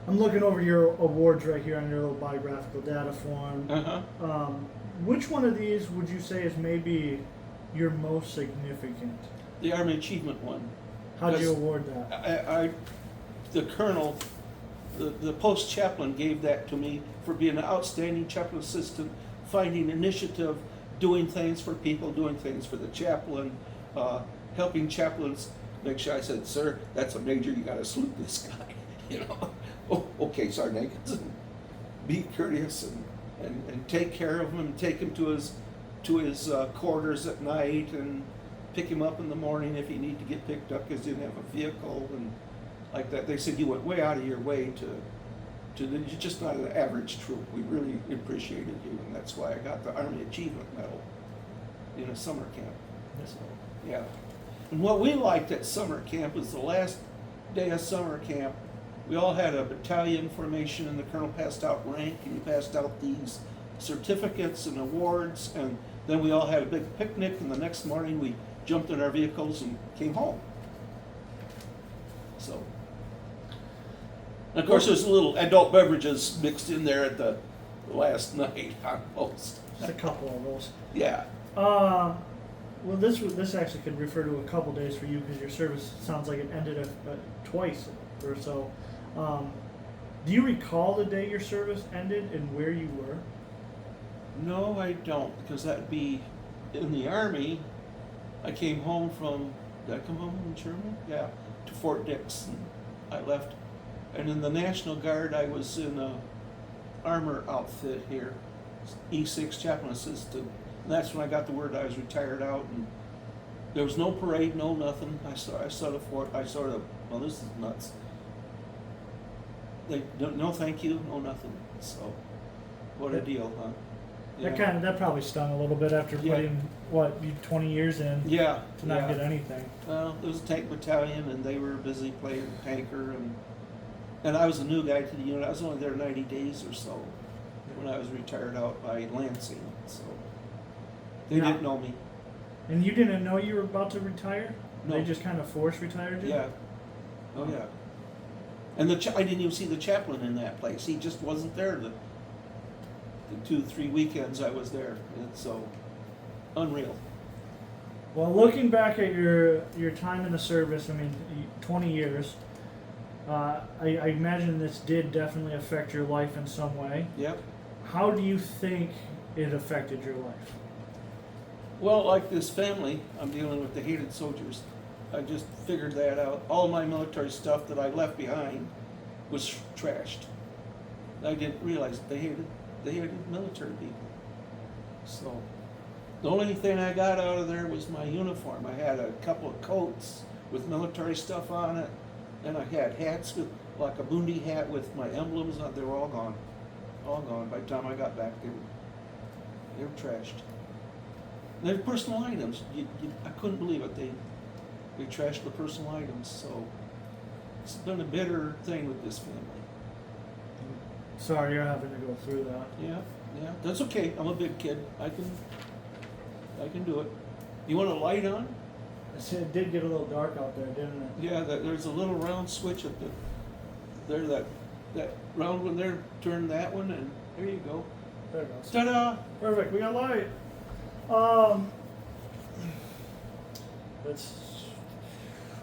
I'm looking over your awards right here on your little biographical data form. Uh-huh. Which one of these would you say is maybe your most significant? The Army Achievement one. How do you Because award that? The colonel, the post chaplain gave that to me for being an outstanding chaplain assistant, finding initiative, doing things for people, doing things for the chaplain, helping chaplains make sure. I said, sir, that's a major, you gotta salute this guy, you know. Oh, okay, Sergeant Akins, and be courteous and take care of him and take him to his quarters at night and pick him up in the morning if he need to get picked up because he didn't have a vehicle and like that. They said you went way out of your way you're just not an average troop. We really appreciated you, and that's why I got the Army Achievement Medal in a summer camp. So, yeah. And what we liked at summer camp was the last day of summer camp, we all had a battalion formation, and the colonel passed out rank, and he passed out these certificates and awards, and then we all had a big picnic, and the next morning we jumped in our vehicles and came home. So, and of course, there's a little adult beverages mixed in there at the last night almost. Just a couple of those. Yeah. Well, this actually could refer to a couple days for you because your service sounds like it ended twice or so. Do you recall the day your service ended and where you were? No, I don't, because that'd be in the Army. I came home did I come home from Germany? Yeah, to Fort Dix. And I left. And in the National Guard, I was in a armor outfit here, E6 chaplain assistant. And that's when I got the word I was retired out, and there was no parade, no nothing. I saw the fort. Well, this is nuts. They don't, no thank you, no nothing. So, what a deal, huh? Yeah. That probably stung a little bit after putting 20 years in Yeah. to not get anything. Well, it was a tank battalion, and they were busy playing tanker, and I was a new guy to the unit. I was only there 90 days or so when I was retired out by Lansing, so they didn't know me. And you didn't know you were about to retire? No. They just kind of force retired you? Yeah. Oh yeah. And I didn't even see the chaplain in that place. He just wasn't there the 2-3 weekends I was there. It's so unreal. Well, looking back at your time in the service, I mean, 20 years, I imagine this did definitely affect your life in some way. Yep. How do you think it affected your life? Well, like this family, I'm dealing with the hated soldiers. I just figured that out. All my military stuff that I left behind was trashed. I didn't realize they hated military people. So the only thing I got out of there was my uniform. I had a couple of coats with military stuff on it, and I had hats with like a Bundy hat with my emblems on. They were all gone. All gone. By the time I got back, they were trashed. And they're personal items. I couldn't believe it. They trashed the personal items. So it's been a bitter thing with this family. Sorry you're having to go through that. Yeah, that's okay. I'm a big kid. I can do it. You want a light on? It did get a little dark out there, didn't it? Yeah, there's a little round switch at that round one there. Turn that one, and there you go. There it goes. Ta-da! Perfect. We got light.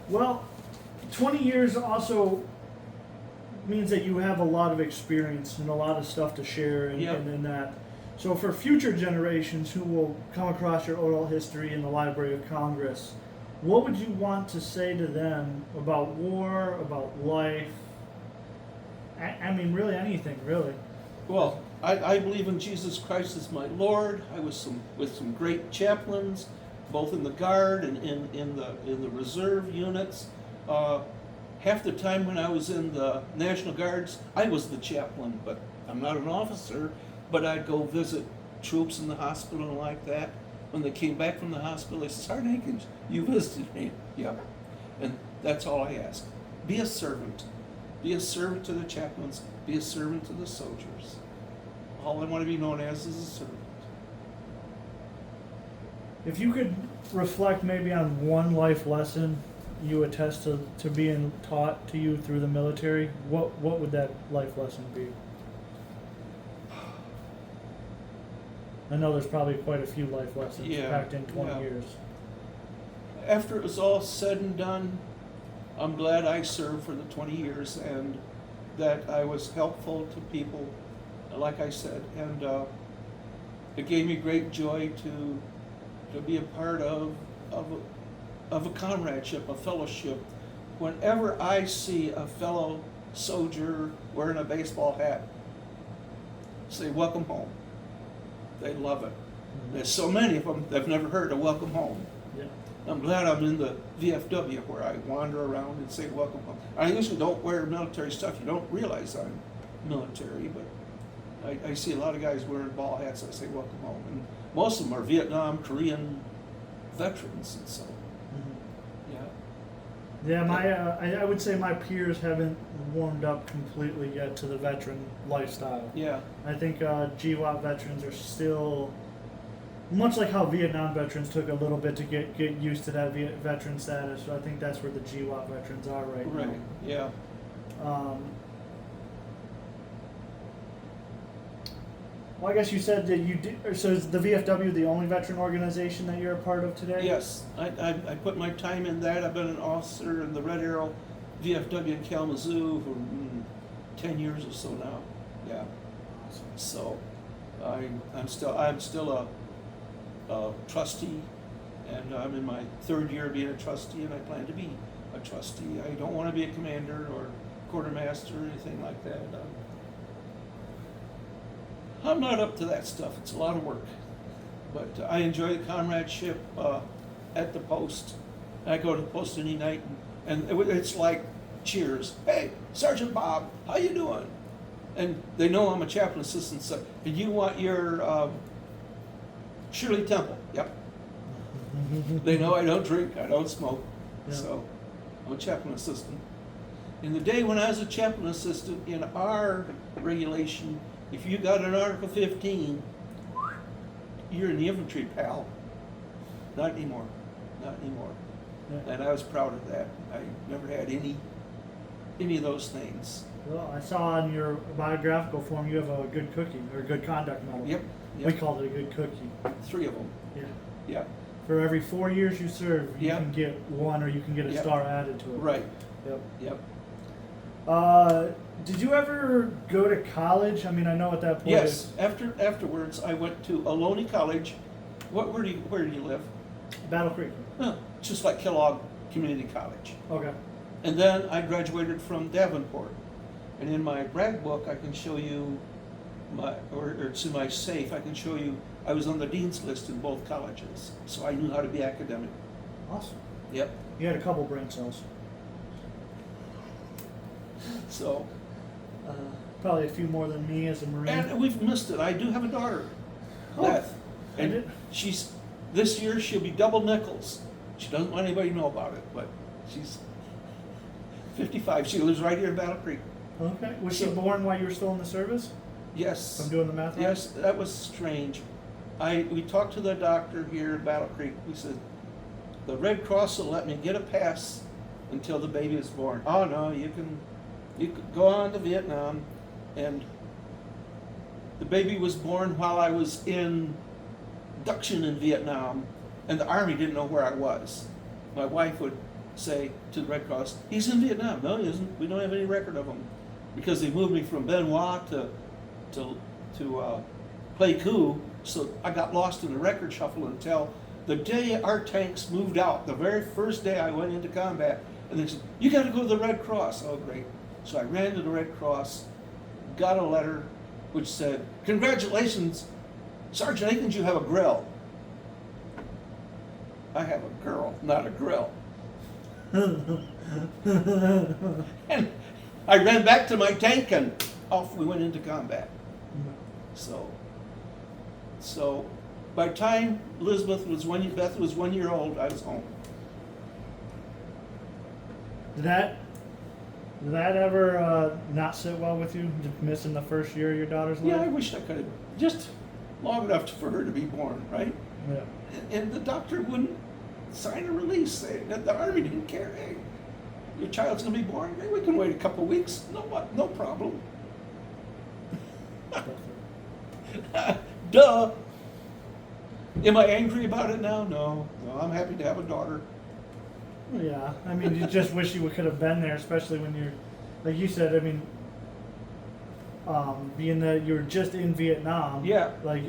Well, 20 years also means that you have a lot of experience and a lot of stuff to share and in that. So for future generations who will come across your oral history in the Library of Congress, what would you want to say to them about war, about life? I mean, really anything, really. Well, I believe in Jesus Christ as my Lord. I was with some great chaplains, both in the Guard and in the reserve units. Half the time when I was in the National Guards, I was the chaplain, but I'm not an officer. But I'd go visit troops in the hospital and like that. When they came back from the hospital, they said, Sergeant Akins, You visited me, yeah. And that's all I ask. Be a servant. Be a servant to the chaplains. Be a servant to the soldiers. All I want to be known as is a servant. If you could reflect maybe on one life lesson you attest to being taught to you through the military, what would that life lesson be? I know there's probably quite a few life lessons packed in 20 years. After it was all said and done, I'm glad I served for the 20 years and that I was helpful to people, like I said, and it gave me great joy to be a part of a comradeship, a fellowship. Whenever I see a fellow soldier wearing a baseball hat, say welcome home. They love it. There's so many of them that have never heard of welcome home. Yeah. I'm glad I'm in the VFW where I wander around and say welcome home. I usually don't wear military stuff. You don't realize I'm military, but I see a lot of guys wearing ball hats. I say welcome home, and most of them are Vietnam, Korean veterans, and so yeah. I would say my peers haven't warmed up completely yet to the veteran lifestyle. Yeah. I think GWAT veterans are still, much like how Vietnam veterans took a little bit to get used to that veteran status. So I think that's where the GWAT veterans are right now. Right. Yeah. Well, I guess you said that you did. So is the VFW the only veteran organization that you're a part of today? Yes, I put my time in that. I've been an officer in the Red Arrow VFW in Kalamazoo for 10 years or so now. Yeah. So I'm still a trustee, and I'm in my third year of being a trustee, and I plan to be a trustee. I don't want to be a commander or quartermaster or anything like that. I'm not up to that stuff. It's a lot of work. But I enjoy the comradeship at the post. I go to the post any night, and it's like cheers. Hey, Sergeant Bob, how you doing? And they know I'm a chaplain assistant. So, and you want your Shirley Temple? Yep. They know I don't drink, I don't smoke. Yeah. So I'm a chaplain assistant. In the day when I was a chaplain assistant, in our regulation, if you got an Article 15, you're in the infantry, pal. Not anymore. Not anymore. Yeah. And I was proud of that. I never had any of those things. Well, I saw on your biographical form you have a good cookie or good conduct medal. Yep. We called it a good cookie. 3 of them. Yeah. Yeah. For every 4 years you serve, you can get one, or you can get a star added to it. Right. Yep. Yep. Did you ever go to college? I mean, I know at that point. Yes. Afterwards, I went to Ohlone College. Where do you live? Battle Creek. Huh, just like Kellogg Community College. Okay. And then I graduated from Davenport. And in my brag book, I can show you or it's in my safe. I can show you I was on the dean's list in both colleges, so I knew how to be academic. Awesome. Yep. You had a couple brain cells. So. Probably a few more than me as a Marine. And we've missed it. I do have a daughter, Beth. And this year she'll be double nickels. She doesn't want anybody to know about it, but she's 55. She lives right here in Battle Creek. Okay. Was she born while you were still in the service? Yes. If I'm doing the math right? Yes, that was strange. We talked to the doctor here in Battle Creek. We said, the Red Cross will let me get a pass until the baby is born. Oh no, you can go on to Vietnam. And the baby was born while I was in induction in Vietnam, and the Army didn't know where I was. My wife would say to the Red Cross, he's in Vietnam. No, he isn't. We don't have any record of him. Because they moved me from Benoit to Pleiku, so I got lost in the record shuffle until the day our tanks moved out, the very first day I went into combat, and they said, you got to go to the Red Cross. Oh, great. So I ran to the Red Cross, got a letter which said, congratulations, Sergeant Akins, you have a grill. I have a girl, not a grill. And I ran back to my tank and off we went into combat. So by the time Beth was 1 year old, I was home. Did that ever not sit well with you, just missing the first year of your daughter's life? Yeah, I wish I could have, just long enough for her to be born, right? Yeah. And the doctor wouldn't sign a release saying that the Army didn't care. Hey, your child's gonna be born. Hey, we can wait a couple weeks. No problem. Duh. Am I angry about it now? No, I'm happy to have a daughter. Yeah, I mean, you just wish you could have been there, especially when you're, like you said. I mean, being that you were just in Vietnam. Yeah. Like,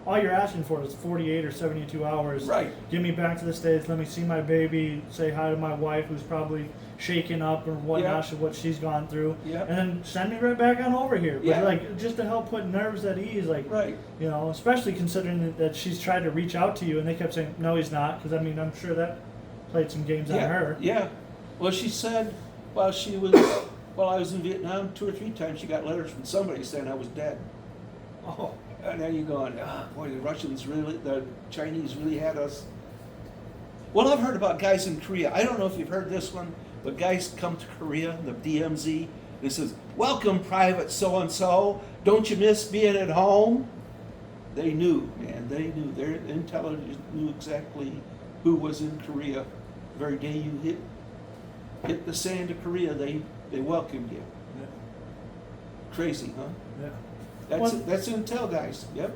all you're asking for is 48 or 72 hours. Right. Get me back to the States. Let me see my baby. Say hi to my wife, who's probably shaken up or whatnot, what she's gone through. Yeah. And then send me right back on over here. But Yeah. like, just to help put nerves at ease, like, Right. you know, especially considering that she's tried to reach out to you and they kept saying, no, he's not. Because, I mean, I'm sure that played some games on her. Yeah. Well, she said while I was in Vietnam, 2 or 3 times she got letters from somebody saying I was dead. Oh. And then you're going, boy, the Chinese really had us. Well, I've heard about guys in Korea. I don't know if you've heard this one, but guys come to Korea, the DMZ, and it says, welcome, Private so-and-so. Don't you miss being at home? They knew, man. They knew. Their intelligence knew exactly who was in Korea. The very day you hit the sand of Korea, they welcomed you. Yeah. Crazy, huh? Yeah. That's intel, guys. Yep.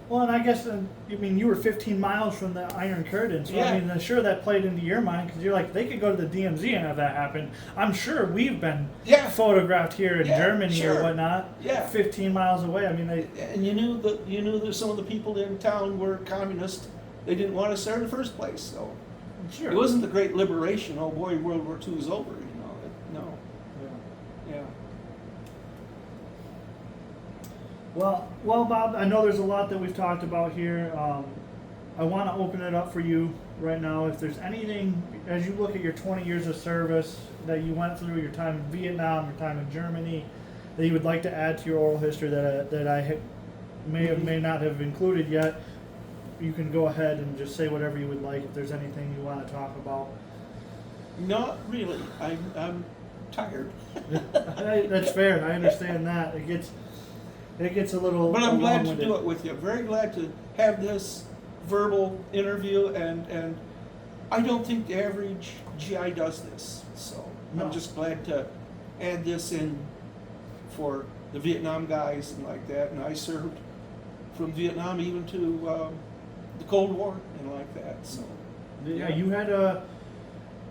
Well, and I guess, I mean, you were 15 miles from the Iron Curtain, so Yeah. I mean, I'm sure that played into your mind, because you're like, they could go to the DMZ and have that happen. I'm sure we've been photographed here in Germany sure. or whatnot, Yeah. 15 miles away. I mean, And you knew that some of the people in town were communist. They didn't want us there in the first place. So sure. it wasn't the Great Liberation. Oh boy, World War II is over. No. Yeah. Well, Bob, I know there's a lot that we've talked about here. I want to open it up for you right now. If there's anything, as you look at your 20 years of service that you went through, your time in Vietnam, your time in Germany, that you would like to add to your oral history that I may or may not have included yet, you can go ahead and just say whatever you would like. If there's anything you want to talk about. Not really. I'm tired. That's fair. I understand that. It gets a little. But I'm glad to long-winded. do it with you. Very glad to have this verbal interview, and I don't think the average GI does this. So No. I'm just glad to add this in for the Vietnam guys and like that. And I served from Vietnam even to the Cold War and like that. So Yeah, you had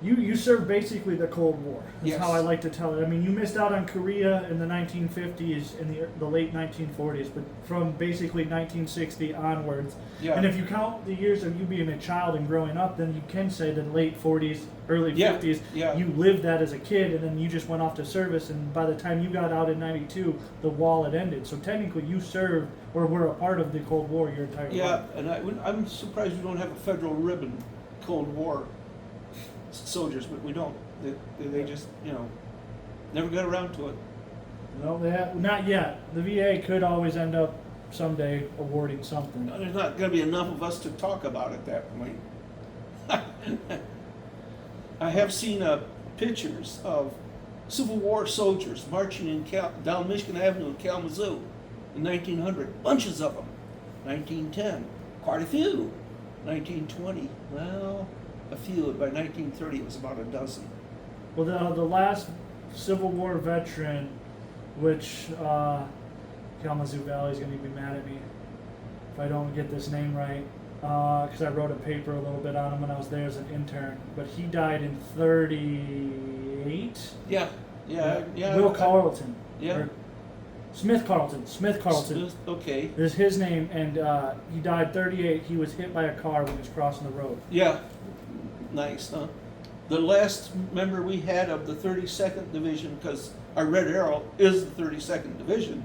you served basically the Cold War. That's Yes. how I like to tell it. I mean, you missed out on Korea in the 1950s, in the late 1940s, but from basically 1960 onwards. yeah, And if you count the years of you being a child and growing up, then you can say the late 40s, early Yeah, 50s. yeah. You lived that as a kid, and then you just went off to service. And by the time you got out in '92, the wall had ended. So technically, you served or were a part of the Cold War your entire yeah, life. and I'm surprised we don't have a federal ribbon, Cold War soldiers, but we don't. They just never got around to it. No, not yet. The VA could always end up someday awarding something. No, there's not going to be enough of us to talk about at that point. I have seen pictures of Civil War soldiers marching down Michigan Avenue in Kalamazoo in 1900. Bunches of them. 1910, quite a few. 1920, well, a few. By 1930, it was about a dozen. Well, the last Civil War veteran, which Kalamazoo Valley is going to be mad at me if I don't get this name right, because I wrote a paper a little bit on him when I was there as an intern. But he died in 38. Yeah. Will Carlton. Yeah. Or Smith Carlton. Okay. Is his name, and he died 38. He was hit by a car when he was crossing the road. Yeah. Nice, huh? The last member we had of the 32nd Division, because our Red Arrow is the 32nd Division,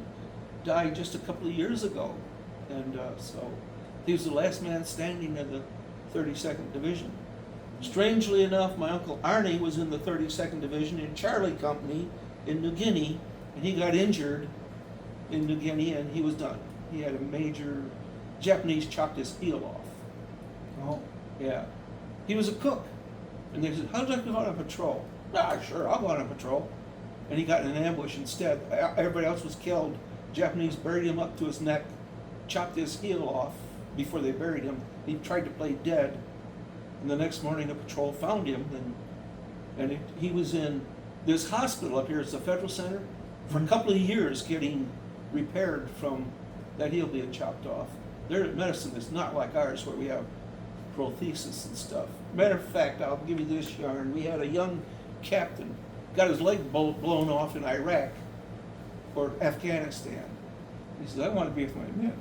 died just a couple of years ago. And so he was the last man standing in the 32nd Division. Strangely enough, my Uncle Arnie was in the 32nd Division in Charlie Company in New Guinea, and he got injured in New Guinea, and he was done. He had a major, Japanese chopped his heel off. Oh. Yeah. He was a cook. And they said, how'd you go on a patrol? Ah, sure, I'll go on a patrol. And he got in an ambush instead. Everybody else was killed. Japanese buried him up to his neck, chopped his heel off before they buried him. He tried to play dead. And the next morning, a patrol found him, and he was in this hospital up here. It's the Federal Center for a couple of years, getting repaired from that heel being chopped off. Their medicine is not like ours, where we have prosthesis and stuff. Matter of fact, I'll give you this yarn. We had a young captain, got his leg blown off in Iraq or Afghanistan. He said, I want to be with my men.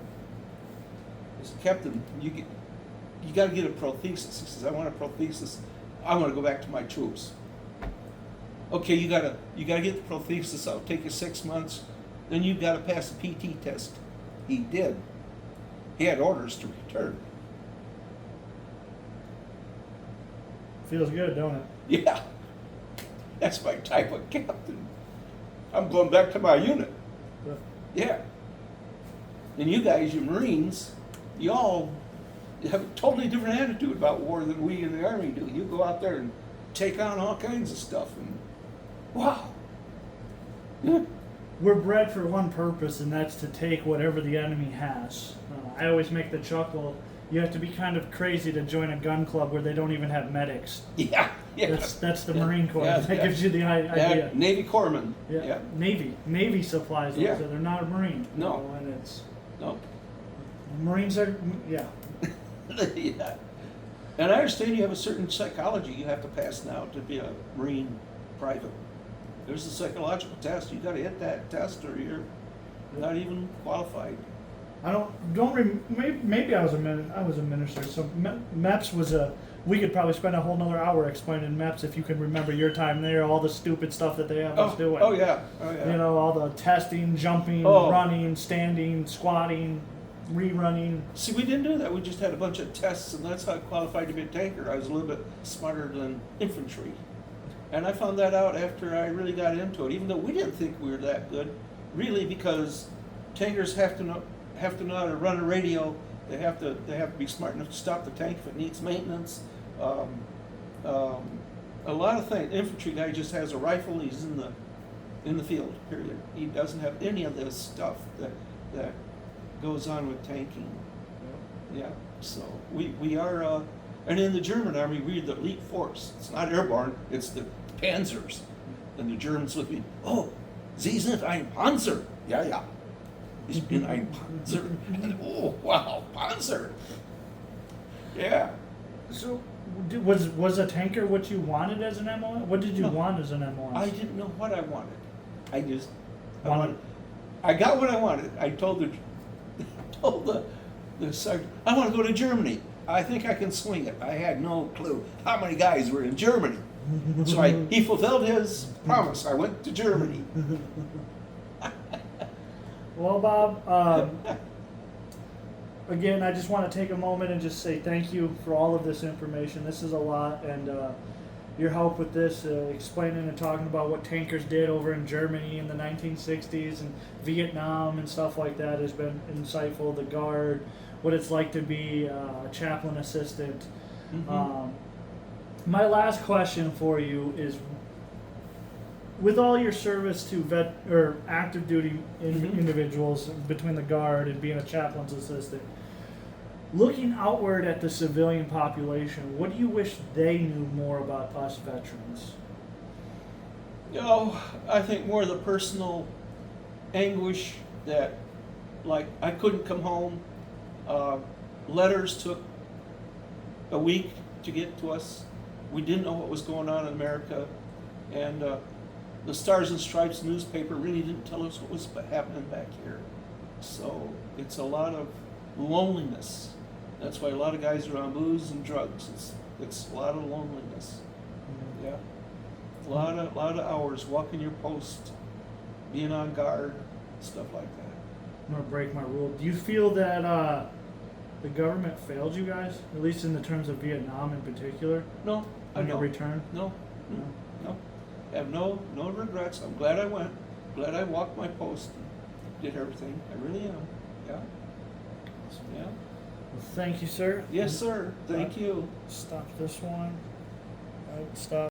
I said, Captain, you got to get a prosthesis. He says, I want a prosthesis. I want to go back to my troops. Okay, you gotta get the prosthesis out. Take you 6 months. Then you got to pass the PT test. He did. He had orders to return. Feels good, don't it? Yeah, that's my type of captain. I'm going back to my unit. Yeah. And you guys, you Marines, you all have a totally different attitude about war than we in the Army do. You go out there and take on all kinds of stuff, and wow. Yeah. We're bred for one purpose, and that's to take whatever the enemy has. I always make the chuckle. You have to be kind of crazy to join a gun club where they don't even have medics. Yeah, yeah. That's the Marine Corps. Yeah, That yeah. gives you the idea. Yeah, Navy corpsmen. Yeah. Yeah. Navy supplies those. Yeah. They're not a Marine. No. You know, and it's No. Marines are yeah. Yeah. And I understand you have a certain psychology you have to pass now to be a Marine private. There's a psychological test. You got to hit that test, or you're not even qualified. Maybe I was a minister. So MEPS was a. We could probably spend a whole nother hour explaining MEPS if you can remember your time there, all the stupid stuff that they have us doing. Oh yeah. Oh yeah. You know, all the testing, jumping, Oh. running, standing, squatting, rerunning. See, we didn't do that. We just had a bunch of tests, and that's how I qualified to be a tanker. I was a little bit smarter than infantry. And I found that out after I really got into it, even though we didn't think we were that good, really, because tankers have to know how to run a radio. They have to be smart enough to stop the tank if it needs maintenance. A lot of things. Infantry guy just has a rifle. He's in the field. Period. He doesn't have any of this stuff that goes on with tanking. Yeah. So we are. And in the German army, we're the elite force. It's not airborne. It's the Panzers. And the Germans would be, oh, Sie sind ein Panzer. Ja, ja. Ich bin ein Panzer. And, oh, wow, Panzer. Yeah. So, was a tanker what you wanted as an MOS? What did you No. want as an MOS? I didn't know what I wanted. I Wanted- got what I wanted. I told the sergeant, I want to go to Germany. I think I can swing it. I had no clue how many guys were in Germany. So he fulfilled his promise. I went to Germany. Well, Bob, again, I just want to take a moment and just say thank you for all of this information. This is a lot, and your help with this, explaining and talking about what tankers did over in Germany in the 1960s and Vietnam and stuff like that has been insightful. The Guard, what it's like to be a chaplain assistant. Mhm. My last question for you is, with all your service to vet or active duty Mhm. individuals between the Guard and being a chaplain's assistant, looking outward at the civilian population, what do you wish they knew more about us veterans? I think more of the personal anguish that, like, I couldn't come home. Letters took a week to get to us. We didn't know what was going on in America. And the Stars and Stripes newspaper really didn't tell us what was happening back here. So it's a lot of loneliness. That's why a lot of guys are on booze and drugs. It's a lot of loneliness. Yeah. A lot of hours walking your post, being on guard, stuff like that. I'm gonna break my rule. Do you feel that the government failed you guys, at least in the terms of Vietnam in particular, No, I on your don't. return? No. I have no regrets. I'm glad I went. Glad I walked my post and did everything. I really am. Yeah. Yeah. Well, thank you, sir. Yes, sir. Thank you. Stop this one. Stop.